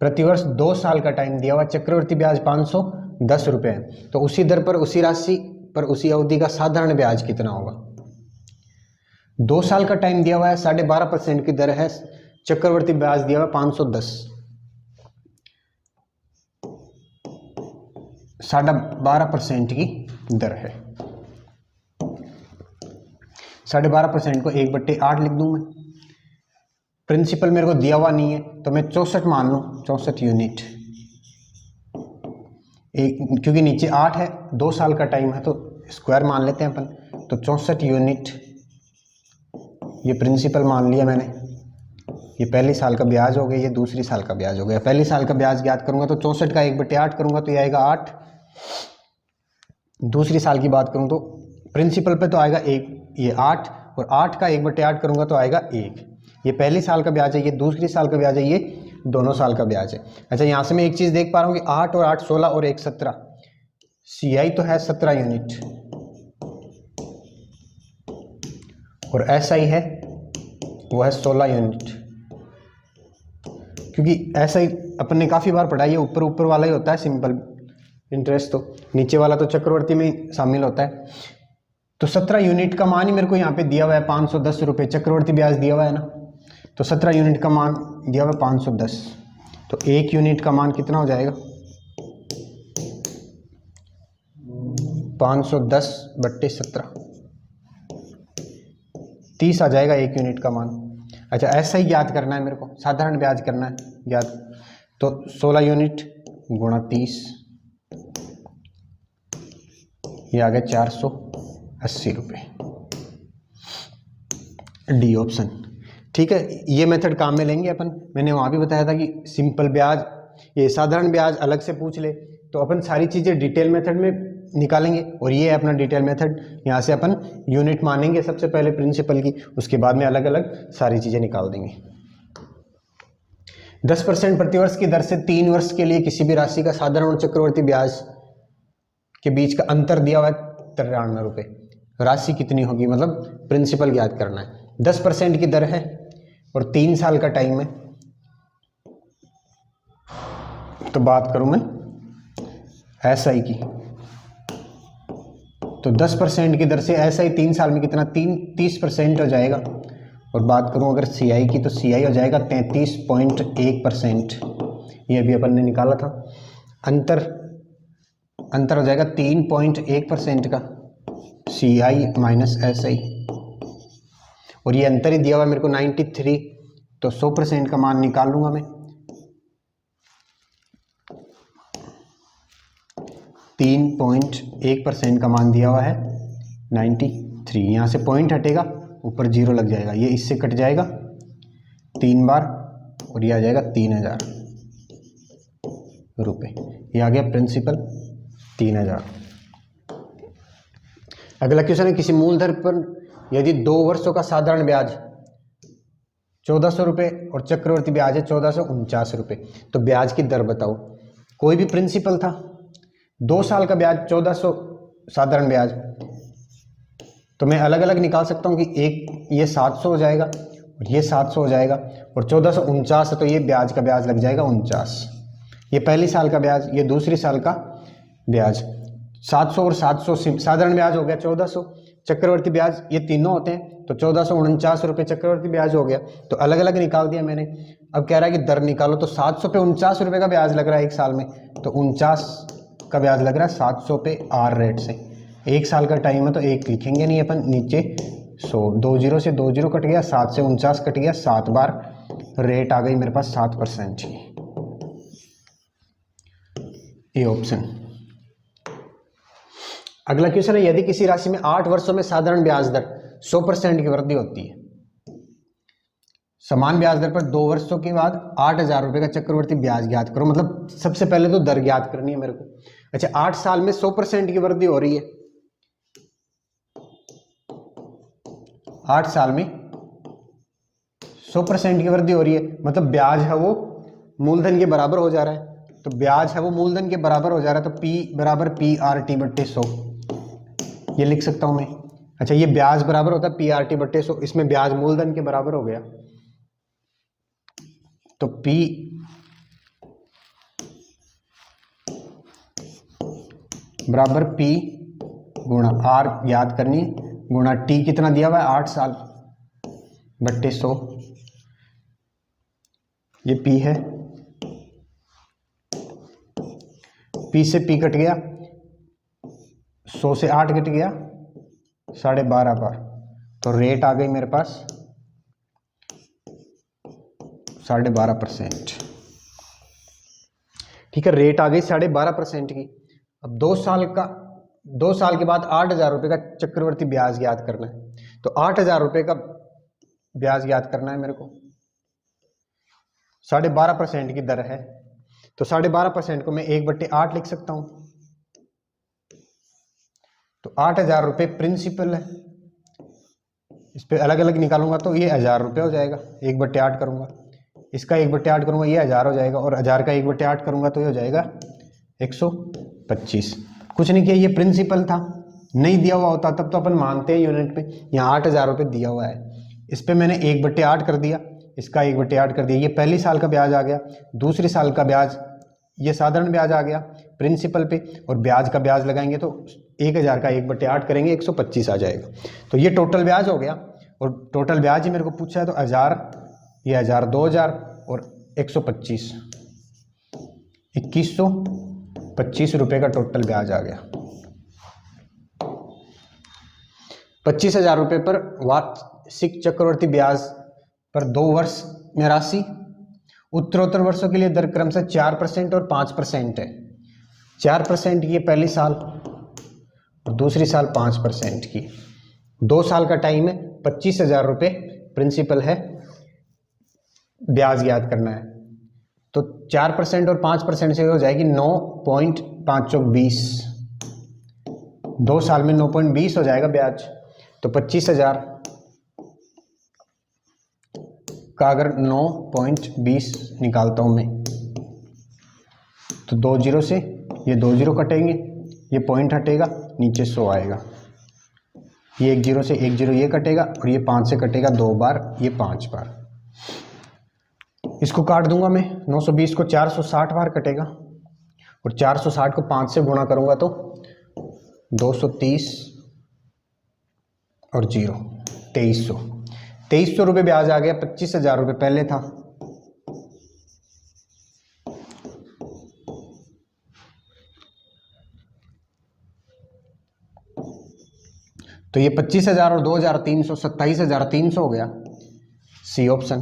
प्रतिवर्ष 2 साल का टाइम दिया हुआ, चक्रवर्ती ब्याज 510 रुपये है, तो उसी दर पर उसी राशि पर उसी अवधि का साधारण ब्याज कितना होगा। 2 साल का टाइम दिया हुआ है, 12.5% की दर है, चक्रवर्ती ब्याज दिया हुआ 510, 12.5% की दर है। 12.5% को 1/8 लिख दूं मैं। प्रिंसिपल मेरे को दिया हुआ नहीं है तो मैं 64 मान लूँ, 64 यूनिट। क्योंकि नीचे 8 है, 2 साल का टाइम है तो स्क्वायर मान लेते हैं अपन, तो 64 यूनिट ये प्रिंसिपल मान लिया मैंने। ये पहली साल का ब्याज हो गया, ये दूसरी साल का ब्याज हो गया। पहली साल का ब्याज ज्ञात करूंगा तो 64 का 1/8 करूंगा तो ये आएगा 8। दूसरी साल की बात करूं तो प्रिंसिपल पे तो आएगा 1, ये 8, और 8 का 1/8 करूंगा तो आएगा 1। ये पहली साल का ब्याज है, ये दूसरी साल का ब्याज है, ये दोनों साल का ब्याज है। अच्छा, यहाँ से मैं एक चीज़ देख पा रहा हूँ कि 8 और 8 16 और 1 17। CI तो है 17 यूनिट और SI है वो है 16 यूनिट। क्योंकि SI अपन ने काफ़ी बार पढ़ा, ये ऊपर ऊपर वाला ही होता है सिंपल इंटरेस्ट, तो नीचे वाला तो चक्रवर्ती में शामिल होता है। तो 17 यूनिट का मान ही मेरे को यहाँ पे दिया हुआ है 510 रुपये। चक्रवर्ती ब्याज दिया हुआ है ना, तो 17 यूनिट का मान दिया हुआ है 510, तो 1 यूनिट का मान कितना हो जाएगा 510/17, 30 आ जाएगा 1 यूनिट का मान। अच्छा, ऐसा ही याद करना है मेरे को, साधारण ब्याज करना है याद, तो 16 यूनिट गुणा 30, ये आ गया 480 रुपये। D option. ठीक है, ये मेथड काम में लेंगे अपन। मैंने वहाँ भी बताया था कि सिंपल ब्याज, ये साधारण ब्याज अलग से पूछ ले तो अपन सारी चीज़ें डिटेल मेथड में निकालेंगे, और ये है अपना डिटेल मेथड। यहाँ से अपन यूनिट मानेंगे सबसे पहले प्रिंसिपल की, उसके बाद में अलग अलग सारी चीज़ें निकाल देंगे। 10% प्रतिवर्ष की दर से 3 वर्ष के लिए किसी भी राशि का साधारण और चक्रवर्ती ब्याज के बीच का अंतर दिया हुआ है 93 रुपये। राशि कितनी होगी, मतलब प्रिंसिपल याद करना है। 10% की दर है और 3 साल का टाइम है, तो बात करूं मैं SI की, तो 10% की दर से SI 3 साल में कितना 30% हो जाएगा। और बात करूं अगर CI की, तो CI हो जाएगा 33.1%। ये अभी अपन ने निकाला था। अंतर हो जाएगा 3.1% का, CI माइनस SI, और ये अंतर ही दिया हुआ मेरे को 93, तो 100% का मान निकाल लूंगा मैं। 3.1% का मान दिया हुआ है 93। यहाँ से पॉइंट हटेगा, ऊपर जीरो लग जाएगा, ये इससे कट जाएगा 3 बार और ये आ जाएगा 3000 रुपये। ये आ गया प्रिंसिपल 3000। अगला क्वेश्चन है, किसी मूलधन पर यदि 2 वर्षों का साधारण ब्याज 1400 रुपये और चक्रवर्ती ब्याज है 1449 रुपये, तो ब्याज की दर बताओ। कोई भी प्रिंसिपल था, 2 साल का ब्याज 1400 साधारण ब्याज, तो मैं अलग अलग निकाल सकता हूँ कि एक ये 700 हो जाएगा और ये 700 हो जाएगा, और 1449 है तो ये ब्याज का ब्याज लग जाएगा 49। ये पहली साल का ब्याज, ये दूसरी साल का ब्याज। 700 और 700 साधारण ब्याज हो गया 1400, चक्रवर्ती ब्याज ये तीनों होते हैं तो 1449 रुपये चक्रवर्ती ब्याज हो गया। तो अलग अलग निकाल दिया मैंने। अब कह रहा है कि दर निकालो, तो 700 पे 49 रुपये का ब्याज लग रहा है एक साल में, तो 49 का ब्याज लग रहा है 700 पे आर रेट से। एक साल का टाइम है तो एक लिखेंगे नहीं अपन, नीचे 100, 2 जीरो से 2 जीरो कट गया, 7 से 49 कट गया, 7 बार रेट आ गई मेरे पास 7% की। ये ऑप्शन। अगला क्वेश्चन है, यदि किसी राशि में 8 वर्षों में साधारण ब्याज दर 100% की वृद्धि होती है, समान ब्याज दर पर 2 वर्षों के बाद 8000 रुपये का चक्रवर्ती ब्याज ज्ञात करो। मतलब सबसे पहले तो दर ज्ञात करनी है मेरे को। अच्छा, 8 साल में 100% की वृद्धि हो रही है, 8 साल में 100% की वृद्धि हो रही है, मतलब ब्याज है वो मूलधन के बराबर हो जा रहा है, तो ब्याज है वो मूलधन के बराबर हो जा रहा है, तो P बराबर PRT/100 ये लिख सकता हूं मैं। अच्छा, ये ब्याज बराबर होता है PRT/100, इसमें ब्याज मूलधन के बराबर हो गया, तो P बराबर P गुणा R याद करनी, गुणा T कितना दिया हुआ है 8 साल बट्टे 100, ये P है, P से P कट गया, 100 से 8 कट गया, 12.5 बार, तो रेट आ गई मेरे पास 12.5%। ठीक है, रेट आ गई 12.5% की। अब 2 साल के बाद 8000 रुपये का चक्रवर्ती ब्याज ज्ञात करना है, तो 8000 रुपये का ब्याज ज्ञात करना है मेरे को। 12.5% की दर है, तो 12.5% को मैं 1/8 लिख सकता हूं, तो 8000 रुपये प्रिंसिपल है, इस पे अलग अलग निकालूंगा तो ये 1000 रुपये हो जाएगा, 1/8 करूंगा, इसका 1/8 करूंगा ये 1000 हो जाएगा, और 1000 का 1/8 करूंगा तो ये हो जाएगा 125। कुछ नहीं किया, ये प्रिंसिपल था, नहीं दिया हुआ होता तब तो अपन मानते हैं यूनिट पे, यहाँ 8000 रुपये दिया हुआ है, इस पे मैंने 1/8 कर दिया, इसका 1/8 कर दिया, ये पहली साल का ब्याज आ गया, दूसरी साल का ब्याज ये साधारण ब्याज आ गया प्रिंसिपल पे, और ब्याज का ब्याज लगाएंगे तो 1000 का 1/8 करेंगे 125 आ जाएगा, तो ये टोटल ब्याज हो गया। और टोटल ब्याज ही मेरे को पूछा है, तो 1000, ये 1000, 2000 और 125, 2125 रुपये का टोटल ब्याज आ गया। 25,000 रुपये पर वार्षिक चक्रवर्ती ब्याज पर 2 वर्ष में राशि, उत्तरोत्तर वर्षों के लिए दर क्रमशः 4% और 5% है। 4% की पहली साल और दूसरी साल 5% की। 2 साल का टाइम है, 25,000 रुपये प्रिंसिपल है, ब्याज याद करना है, तो 4% और 5% से हो जाएगी 9.520। 2 साल में 9.20 हो जाएगा ब्याज, तो 25,000 का अगर 9.20 निकालता हूं मैं, तो 2 जीरो से ये 2 जीरो कटेंगे, ये पॉइंट हटेगा, नीचे 100 आएगा, ये 1 जीरो से 1 जीरो ये कटेगा, और ये 5 से कटेगा 2 बार, ये 5 बार। इसको काट दूंगा मैं, 920 को 460 बार कटेगा, और 460 को 5 से गुणा करूंगा तो 230 और 0 2300। 2300 रुपये ब्याज आ गया, 25,000 रुपये पहले था। तो ये 25,000 और 2,300 27,300 हो गया, सी ऑप्शन।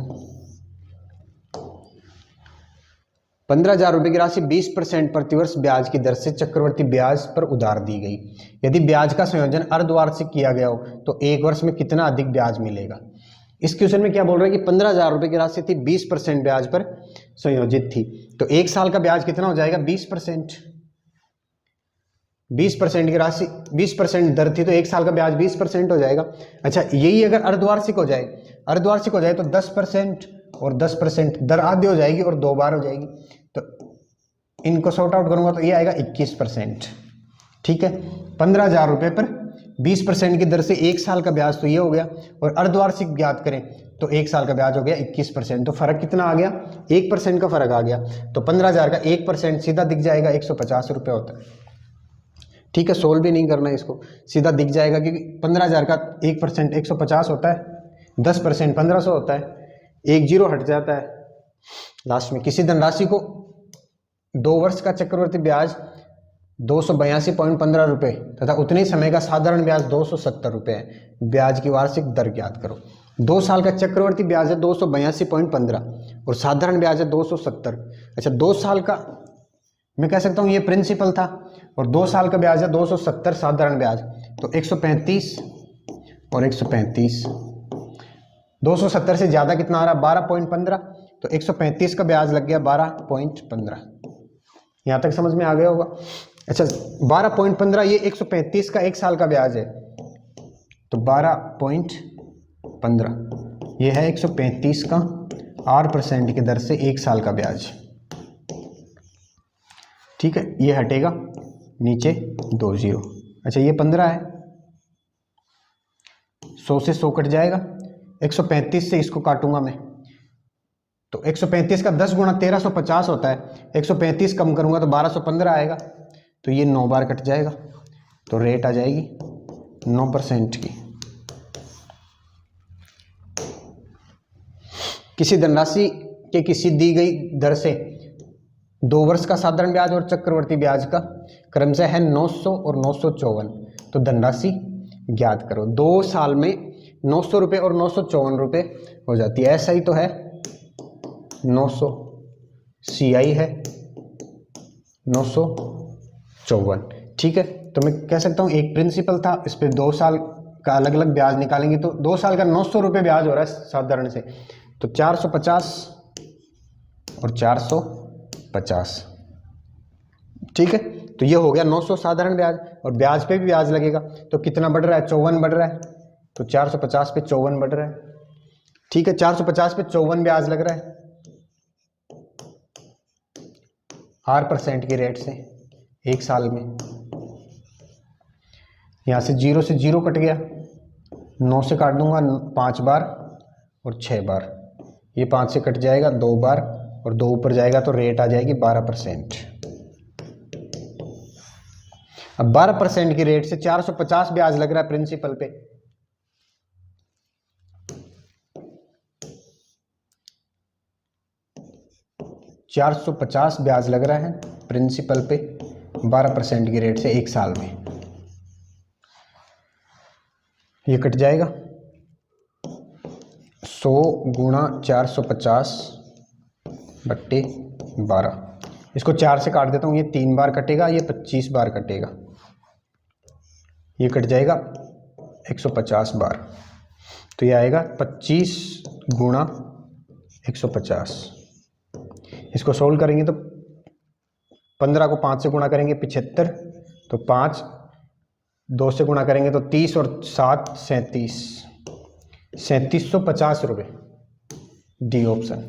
15,000 रुपये की राशि 20% प्रतिवर्ष ब्याज की दर से चक्रवर्ती ब्याज पर उधार दी गई। यदि ब्याज का संयोजन अर्धवार्षिक किया गया हो तो एक वर्ष में कितना अधिक ब्याज मिलेगा। इस क्वेश्चन में क्या बोल रहा है कि 15,000 रुपये की राशि थी, 20% ब्याज पर संयोजित थी, तो एक साल का ब्याज कितना हो जाएगा 20%। 20% की राशि 20% दर थी तो एक साल का ब्याज 20% हो जाएगा। अच्छा, यही अगर अर्धवार्षिक हो जाए, अर्धवार्षिक हो जाए तो 10% और 10%, दर आधी हो जाएगी और 2 बार हो जाएगी, तो इनको सॉर्ट आउट करूंगा तो ये आएगा 21%। ठीक है, 15,000 रुपये पर 20% की दर से एक साल का ब्याज तो ये हो गया, और अर्धवार्षिक ज्ञात करें तो एक साल का ब्याज हो गया 21%। तो फर्क कितना आ गया, 1% का फर्क आ गया। तो 15,000 का 1% सीधा दिख जाएगा 150 रुपये होता है। ठीक है, सोल्व भी नहीं करना है इसको, सीधा दिख जाएगा क्योंकि 15,000 का 1% 150 होता है, 10% 1500 होता है, एक जीरो हट जाता है लास्ट में। किसी धनराशि को 2 वर्ष का चक्रवर्ती ब्याज 282.15 रुपये तथा उतने समय का साधारण ब्याज 270 रुपये है। ब्याज की वार्षिक दर ज्ञात करो। 2 साल का चक्रवर्ती ब्याज है 282.15 और साधारण ब्याज है 270। अच्छा, 2 साल का मैं कह सकता हूँ ये प्रिंसिपल था और 2 साल का ब्याज है 270 साधारण ब्याज, तो 135 और 135, 270 से ज़्यादा कितना आ रहा है 12.15, तो 135 का ब्याज लग गया 12.15। यहाँ तक समझ में आ गया होगा। अच्छा, 12.15 ये 135 का एक साल का ब्याज है, तो 12.15 ये है 135 का 8% की दर से एक साल का ब्याज। ठीक है, ये हटेगा नीचे 2 जीरो। अच्छा, ये 15 है, 100 से 100 कट जाएगा, 135 से इसको काटूंगा मैं, तो 135 का 10 गुणा 1350 होता है, 135 कम करूंगा तो 1215 आएगा, तो ये 9 बार कट जाएगा, तो रेट आ जाएगी 9% की। किसी धनराशि के किसी दी गई दर से 2 वर्ष का साधारण ब्याज और चक्रवर्ती ब्याज का क्रमशः है 900 और 954, तो धनराशि ज्ञात करो। 2 साल में 900 रुपये और 954 रुपये हो जाती है। ऐसा ही तो है 900, CI है 954। ठीक है, तो मैं कह सकता हूँ एक प्रिंसिपल था, इस पर 2 साल का अलग अलग ब्याज निकालेंगे तो 2 साल का 900 रुपये ब्याज हो रहा है साधारण से, तो 450 और 450। ठीक है, तो ये हो गया 900 साधारण ब्याज, और ब्याज पे भी ब्याज लगेगा, तो कितना बढ़ रहा है 54 बढ़ रहा है, तो 450 पे 54 बढ़ रहा है। ठीक है, 450 पे 54 ब्याज लग रहा है 8% की रेट से एक साल में। यहाँ से 0 से 0 कट गया, 9 से काट दूंगा 5 बार और 6 बार, ये 5 से कट जाएगा 2 बार और 2 ऊपर जाएगा, तो रेट आ जाएगी 12%। अब 12% की रेट से 450 ब्याज लग रहा है प्रिंसिपल पे, $450 ब्याज लग रहा है प्रिंसिपल पे 12% की रेट से एक साल में। ये कट जाएगा 100 गुणा 450 बट्टे 12, इसको 4 से काट देता हूँ, ये 3 बार कटेगा, ये 25 बार कटेगा, ये कट जाएगा 150 बार, तो ये आएगा 25 गुणा 150। इसको सोल्व करेंगे तो 15 को 5 से गुणा करेंगे 75, तो 5 2 से गुणा करेंगे तो 30 और 7 37, 3750 रुपये, डी ऑप्शन।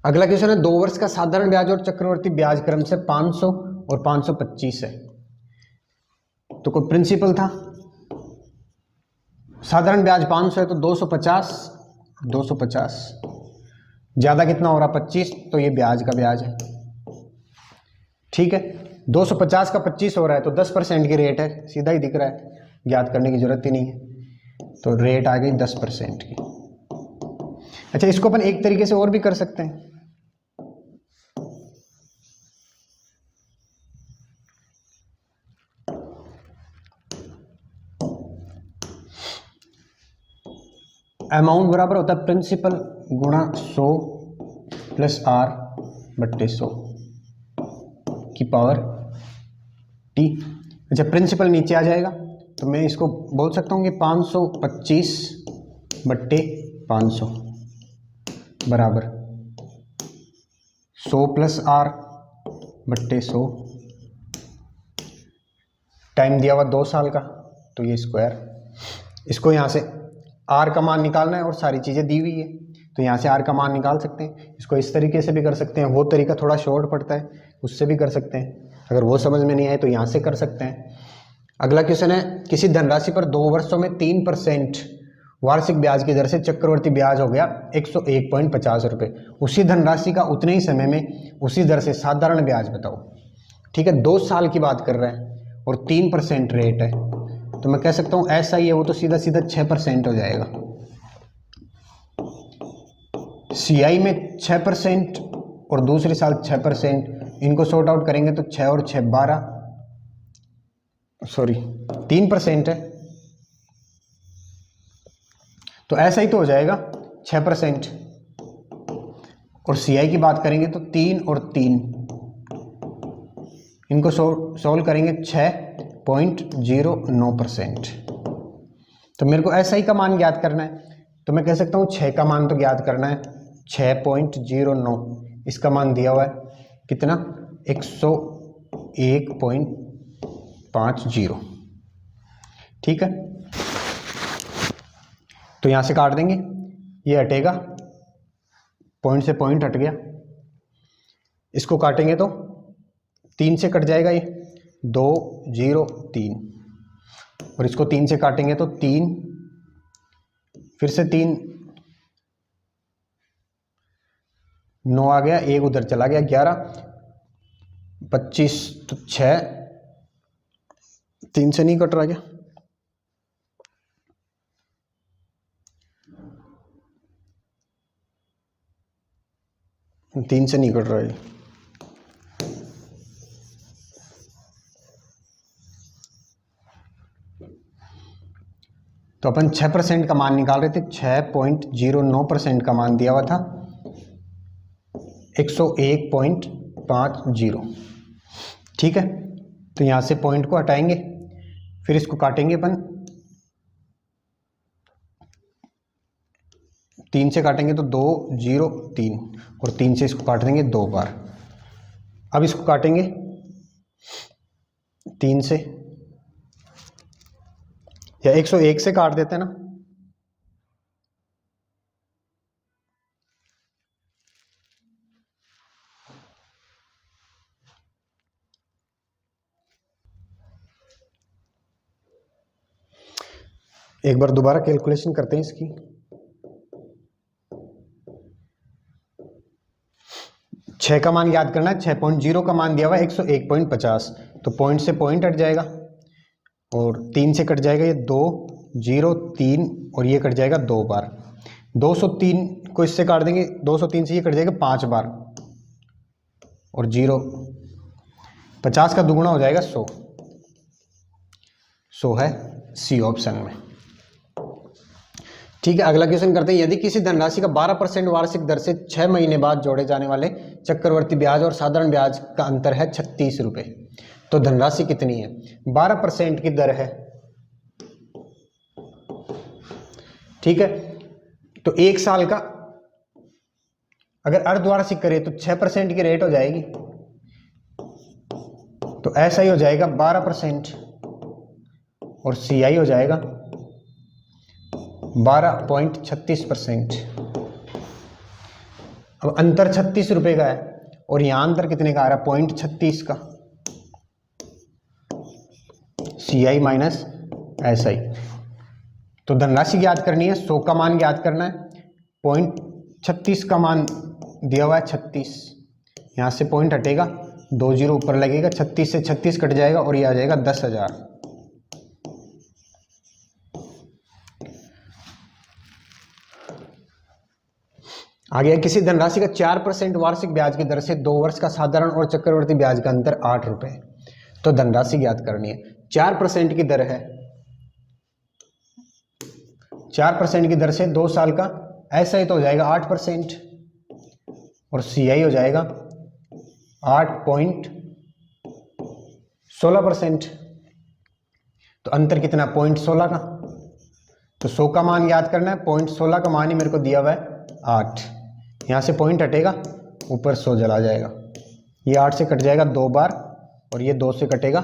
अगला क्वेश्चन है 2 वर्ष का साधारण ब्याज और चक्रवर्ती ब्याज क्रम से 500 और 525 है, तो कोई प्रिंसिपल था, साधारण ब्याज 500 है तो 250, 250 ज्यादा कितना हो रहा 25, तो ये ब्याज का ब्याज है। ठीक है, 250 का 25 हो रहा है तो 10% की रेट है, सीधा ही दिख रहा है, ज्ञात करने की जरूरत ही नहीं है, तो रेट आ गई 10% की। अच्छा, इसको अपन एक तरीके से और भी कर सकते हैं, अमाउंट बराबर होता है प्रिंसिपल गुणा 100 प्लस आर बट्टे 100 की पावर टी। अच्छा, प्रिंसिपल नीचे आ जाएगा तो मैं इसको बोल सकता हूँ कि 525 बट्टे 500 बराबर 100 प्लस आर बट्टे 100। टाइम दिया हुआ 2 साल का, तो ये स्क्वायर। इसको यहाँ से आर का मान निकालना है और सारी चीज़ें दी हुई है, तो यहाँ से आर का मान निकाल सकते हैं। इसको इस तरीके से भी कर सकते हैं, वो तरीका थोड़ा शॉर्ट पड़ता है, उससे भी कर सकते हैं। अगर वो समझ में नहीं आए तो यहाँ से कर सकते हैं। अगला क्वेश्चन है, किसी धनराशि पर 2 वर्षों में 3% वार्षिक ब्याज की दर से चक्रवर्ती ब्याज हो गया 101.50 रुपये। उसी धनराशि का उतने ही समय में उसी दर से साधारण ब्याज बताओ। ठीक है, 2 साल की बात कर रहे हैं और 3% रेट है, तो मैं कह सकता हूँ ऐसा ही है, वो तो सीधा सीधा 6% हो जाएगा। CI में 6% और दूसरी साल 6%, इनको सॉर्ट आउट करेंगे तो 6 और 6 12, सॉरी 3% है, तो ऐसा ही तो हो जाएगा 6%। और CI की बात करेंगे तो 3 और 3, इनको सॉल्व करेंगे 6.09%। तो मेरे को ऐसा ही का मान ज्ञात करना है, तो मैं कह सकता हूँ 6 का मान तो ज्ञात करना है 6.09, इसका मान दिया हुआ है कितना 101.50। ठीक है, तो यहाँ से काट देंगे, ये हटेगा, पॉइंट से पॉइंट हट गया। इसको काटेंगे तो 3 से कट जाएगा, ये 2 0 3, और इसको 3 से काटेंगे तो 3, फिर से 3, 9 आ गया, 1 उधर चला गया, 11 25, तो 6, 3 से नहीं कट रहा क्या, 3 से नहीं कट रहा है। तो अपन 6% का मान निकाल रहे थे, 6.09% का मान दिया हुआ था 101.50। ठीक है, तो यहाँ से पॉइंट को हटाएंगे, फिर इसको काटेंगे अपन, 3 से काटेंगे तो 2 0 3, और 3 से इसको काट देंगे 2 बार। अब इसको काटेंगे 3 से, या 101 से काट देते हैं ना, एक बार दोबारा कैलकुलेशन करते हैं इसकी। 6 का मान याद करना है, 6.0 का मान दिया हुआ है 101.50, तो पॉइंट से पॉइंट हट जाएगा और 3 से कट जाएगा ये 2 0 3, और ये कट जाएगा 2 बार। 203 को इससे काट देंगे, 203 से ये कट जाएगा 5 बार, और 0, 50 का दुगुना हो जाएगा 100। 100 है सी ऑप्शन में। ठीक है, अगला क्वेश्चन करते हैं, यदि किसी धनराशि का 12% वार्षिक दर से 6 महीने बाद जोड़े जाने वाले चक्रवर्ती ब्याज और साधारण ब्याज का अंतर है 36 रुपये, तो धनराशि कितनी है? 12% की दर है। ठीक है, तो 1 साल का अगर अर्धवार्षिक करे तो 6% की रेट हो जाएगी, तो ऐसा ही हो जाएगा 12%, और CI हो जाएगा 12.36%। अब अंतर 36 रुपए का है और यहां अंतर कितने का आ रहा है? 0.36 का। CI minus SI। तो धनराशि ज्ञात करनी है, 100 का मान ज्ञात करना है, 0.36 का मान दिया हुआ है 36, यहां से पॉइंट हटेगा, 2 0 ऊपर लगेगा, 36 से 36 कट जाएगा और ये आ जाएगा 10,000। आगे किसी धनराशि का 4% वार्षिक ब्याज की दर से 2 वर्ष का साधारण और चक्रवर्ती ब्याज का अंतर 8 रुपए, तो धनराशि ज्ञात करनी है। 4% की दर है, 4% की दर से 2 साल का, ऐसा ही तो हो जाएगा 8%, और CI हो जाएगा 8.16%। तो अंतर कितना, 0.16 का। तो 100 का मान याद करना है, 0.16 का मान ही मेरे को दिया हुआ है 8। यहाँ से पॉइंट हटेगा, ऊपर 100 चला जाएगा, ये 8 से कट जाएगा 2 बार और ये 2 से कटेगा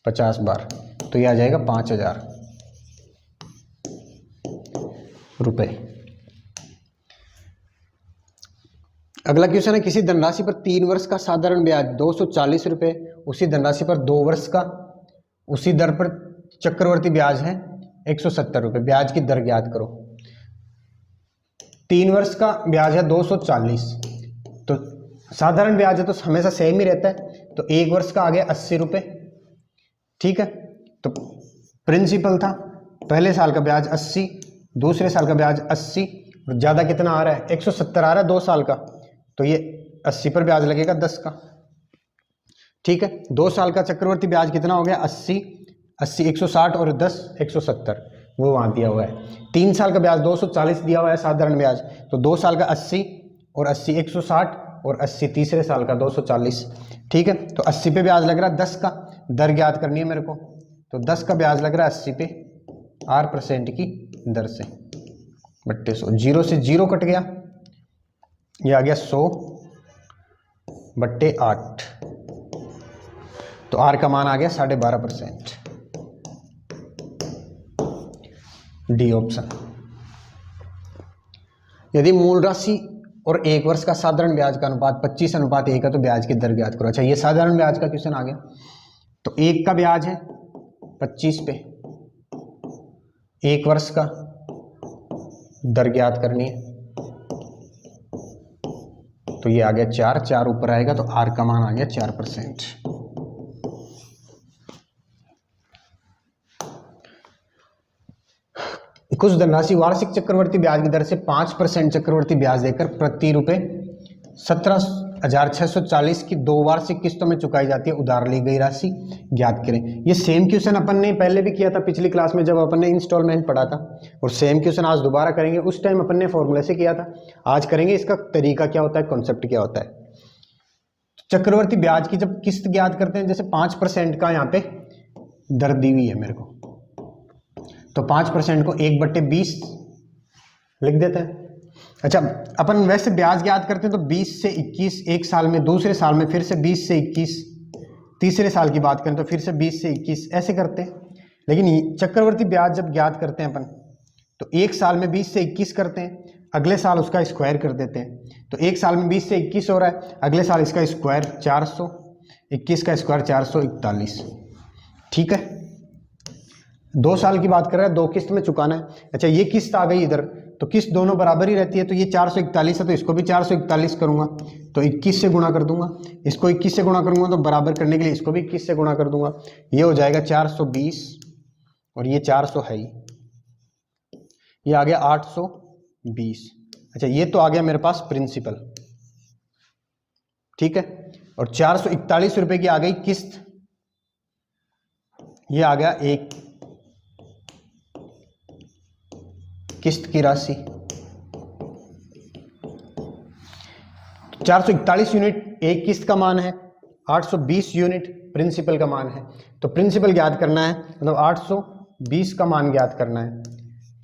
50 बार, तो ये आ जाएगा 5000 रुपये। अगला क्वेश्चन है, किसी धनराशि पर 3 वर्ष का साधारण ब्याज 240 रुपये, उसी धनराशि पर 2 वर्ष का उसी दर पर चक्रवर्ती ब्याज है 170 रुपये, ब्याज की दर ज्ञात करो। 3 वर्ष का ब्याज है 240, तो साधारण ब्याज है तो हमेशा सेम ही रहता है, तो 1 वर्ष का आ गया 80 रुपये, ठीक है। तो प्रिंसिपल था, पहले साल का ब्याज 80, दूसरे साल का ब्याज 80, और ज़्यादा कितना आ रहा है, 170 आ रहा है 2 साल का, तो ये 80 पर ब्याज लगेगा 10 का, ठीक है। 2 साल का चक्रवर्ती ब्याज कितना हो गया, 80 160 और 10 170, वो वहाँ दिया हुआ है। 3 साल का ब्याज 240 दिया हुआ है साधारण ब्याज, तो 2 साल का 80 और 80 160 और 80 तीसरे साल का 240, ठीक है। तो 80 पे ब्याज लग रहा है 10 का, दर ज्ञात करनी है मेरे को, तो 10 का ब्याज लग रहा है 80 पे 8% की दर से बट्टे 100, 0 से 0 कट गया, ये आ गया 100 बट्टे 8, तो R का मान आ गया 12.5%, डी ऑप्शन। यदि मूल राशि और 1 वर्ष का साधारण ब्याज का अनुपात 25:1 है तो ब्याज की दर ज्ञात करो। अच्छा, ये साधारण ब्याज का क्वेश्चन आ गया, तो 1 का ब्याज है 25 पे, 1 वर्ष का दर ज्ञात करनी है, तो ये आ गया 4 ऊपर आएगा, तो R का मान आ गया 4%। कुछ धनराशि वार्षिक चक्रवर्ती ब्याज की दर से 5% चक्रवर्ती ब्याज देकर प्रति रुपए 17,640 की 2 वार्षिक किस्तों में चुकाई जाती है, उधार ली गई राशि ज्ञात करें। ये सेम क्वेश्चन अपन ने पहले भी किया था पिछली क्लास में जब अपन ने इंस्टॉलमेंट पढ़ा था, और सेम क्वेश्चन आज दोबारा करेंगे। उस टाइम अपन ने फॉर्मूले से किया था, आज करेंगे इसका तरीका क्या होता है, कॉन्सेप्ट क्या होता है। चक्रवर्ती ब्याज की जब किस्त ज्ञात करते हैं, जैसे 5% का यहाँ पे दर दी हुई है मेरे को, तो 5% को 1/20 लिख देते हैं। अच्छा, अपन वैसे ब्याज ज्ञात करते हैं तो 20 से 21 एक साल में, दूसरे साल में फिर से 20 से 21, तीसरे साल की बात करें तो फिर से 20 से 21 ऐसे करते हैं। लेकिन चक्रवर्ती ब्याज जब ज्ञात करते हैं अपन, तो एक साल में 20 से 21 करते हैं, अगले साल उसका स्क्वायर कर देते हैं। तो एक साल में 20 से 21 हो रहा है, अगले साल इसका स्क्वायर 400, 21 का स्क्वायर 441, ठीक है। 2 साल की बात कर रहा है, 2 किस्त में चुकाना है। अच्छा, ये किस्त आ गई इधर, तो किस्त दोनों बराबर ही रहती है, तो ये 441 है तो इसको भी 441 करूंगा, तो 21 से गुणा कर दूंगा, इसको 21 से गुणा करूंगा, तो बराबर करने के लिए इसको भी 21 से गुणा कर दूंगा, ये हो जाएगा 420 और ये 400 है ही, ये आ गया 820। अच्छा, ये तो आ गया मेरे पास प्रिंसिपल, ठीक है। और 441 रुपए की आ गई किस्त, ये आ गया एक किस्त की राशि। 441 यूनिट एक किस्त का मान है, 820 यूनिट प्रिंसिपल का मान है। तो प्रिंसिपल ज्ञात करना है, मतलब 820 का मान ज्ञात करना है।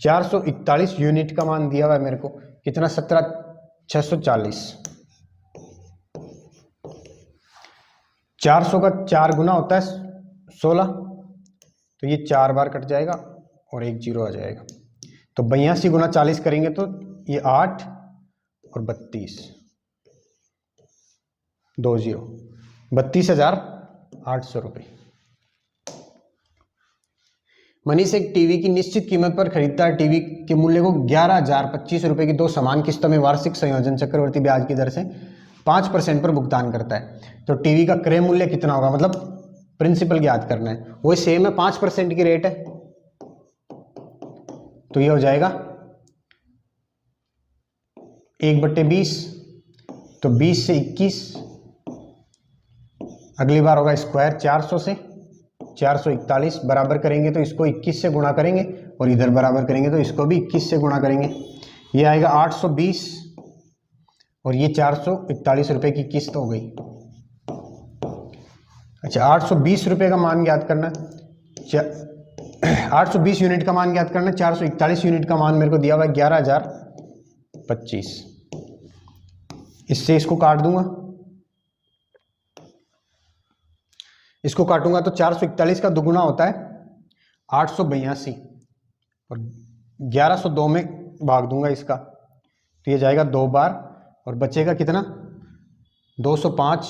441 यूनिट का मान दिया हुआ है मेरे को, कितना, 17,640। 400 का 4 गुना होता है 16, तो ये 4 बार कट जाएगा और एक 0 आ जाएगा। तो 82 गुना 40 करेंगे तो ये 8 और 32, 2 0, 32,800 रुपये। मनीष एक टीवी की निश्चित कीमत पर खरीदता है। टीवी के मूल्य को 11,025 रुपये की 2 समान किस्तों में वार्षिक संयोजन चक्रवर्ती ब्याज की दर से 5% पर भुगतान करता है। तो टीवी का क्रय मूल्य कितना होगा, मतलब प्रिंसिपल ज्ञात करना है, वही सेम है, 5% की रेट है, तो ये हो जाएगा 1/20, तो 20 से 21, अगली बार होगा स्क्वायर 400 से 441, बराबर करेंगे तो इसको 21 से गुणा करेंगे और इधर बराबर करेंगे तो इसको भी 21 से गुणा करेंगे, ये आएगा 820 और ये 441 रुपये की किस्त हो गई। अच्छा 820 रुपये का मान ज्ञात करना, 820 यूनिट का मान ज्ञात करना, 441 यूनिट का मान मेरे को दिया हुआ है 11,025। इससे इसको काट दूंगा, इसको काटूंगा तो 441 का दुगुना होता है 882 और 1102 में भाग दूंगा इसका, तो ये जाएगा 2 बार और बचेगा कितना 205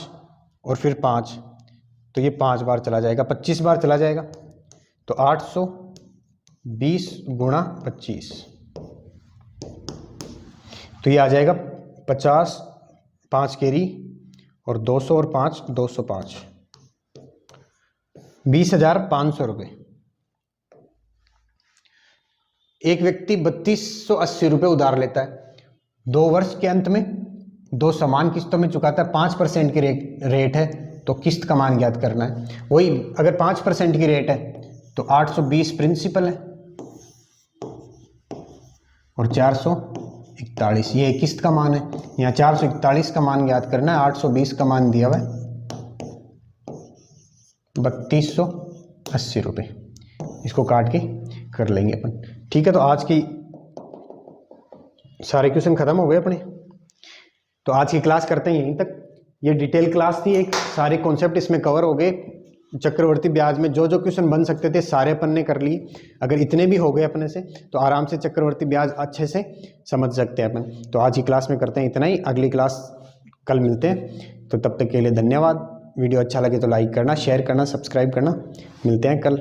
और फिर 5, तो ये 5 बार चला जाएगा, 25 बार चला जाएगा। तो 820 गुणा 25, तो ये आ जाएगा 50, 5 केरी और 200 और 5 205, 20,500 रुपये। एक व्यक्ति 3280 रुपये उधार लेता है, 2 वर्ष के अंत में 2 समान किस्तों में चुकाता है, 5% की रेट है, तो किस्त का मान ज्ञात करना है। वही अगर 5% की रेट है तो 820 प्रिंसिपल है और 441 ये किस्त का मान है। यहाँ 441 का मान ज्ञात करना है, 820 का मान दिया हुआ है 3280 रुपये, इसको काट के कर लेंगे अपन। ठीक है, तो आज की सारे क्वेश्चन खत्म हो गए अपने, तो आज की क्लास करते हैं यहीं तक। ये डिटेल क्लास थी, एक सारे कॉन्सेप्ट इसमें कवर हो गए। चक्रवर्ती ब्याज में जो जो क्वेश्चन बन सकते थे सारे अपन ने कर लिए। अगर इतने भी हो गए अपने से तो आराम से चक्रवर्ती ब्याज अच्छे से समझ सकते हैं अपन। तो आज की क्लास में करते हैं इतना ही, अगली क्लास कल मिलते हैं। तो तब तक के लिए धन्यवाद। वीडियो अच्छा लगे तो लाइक करना, शेयर करना, सब्सक्राइब करना। मिलते हैं कल।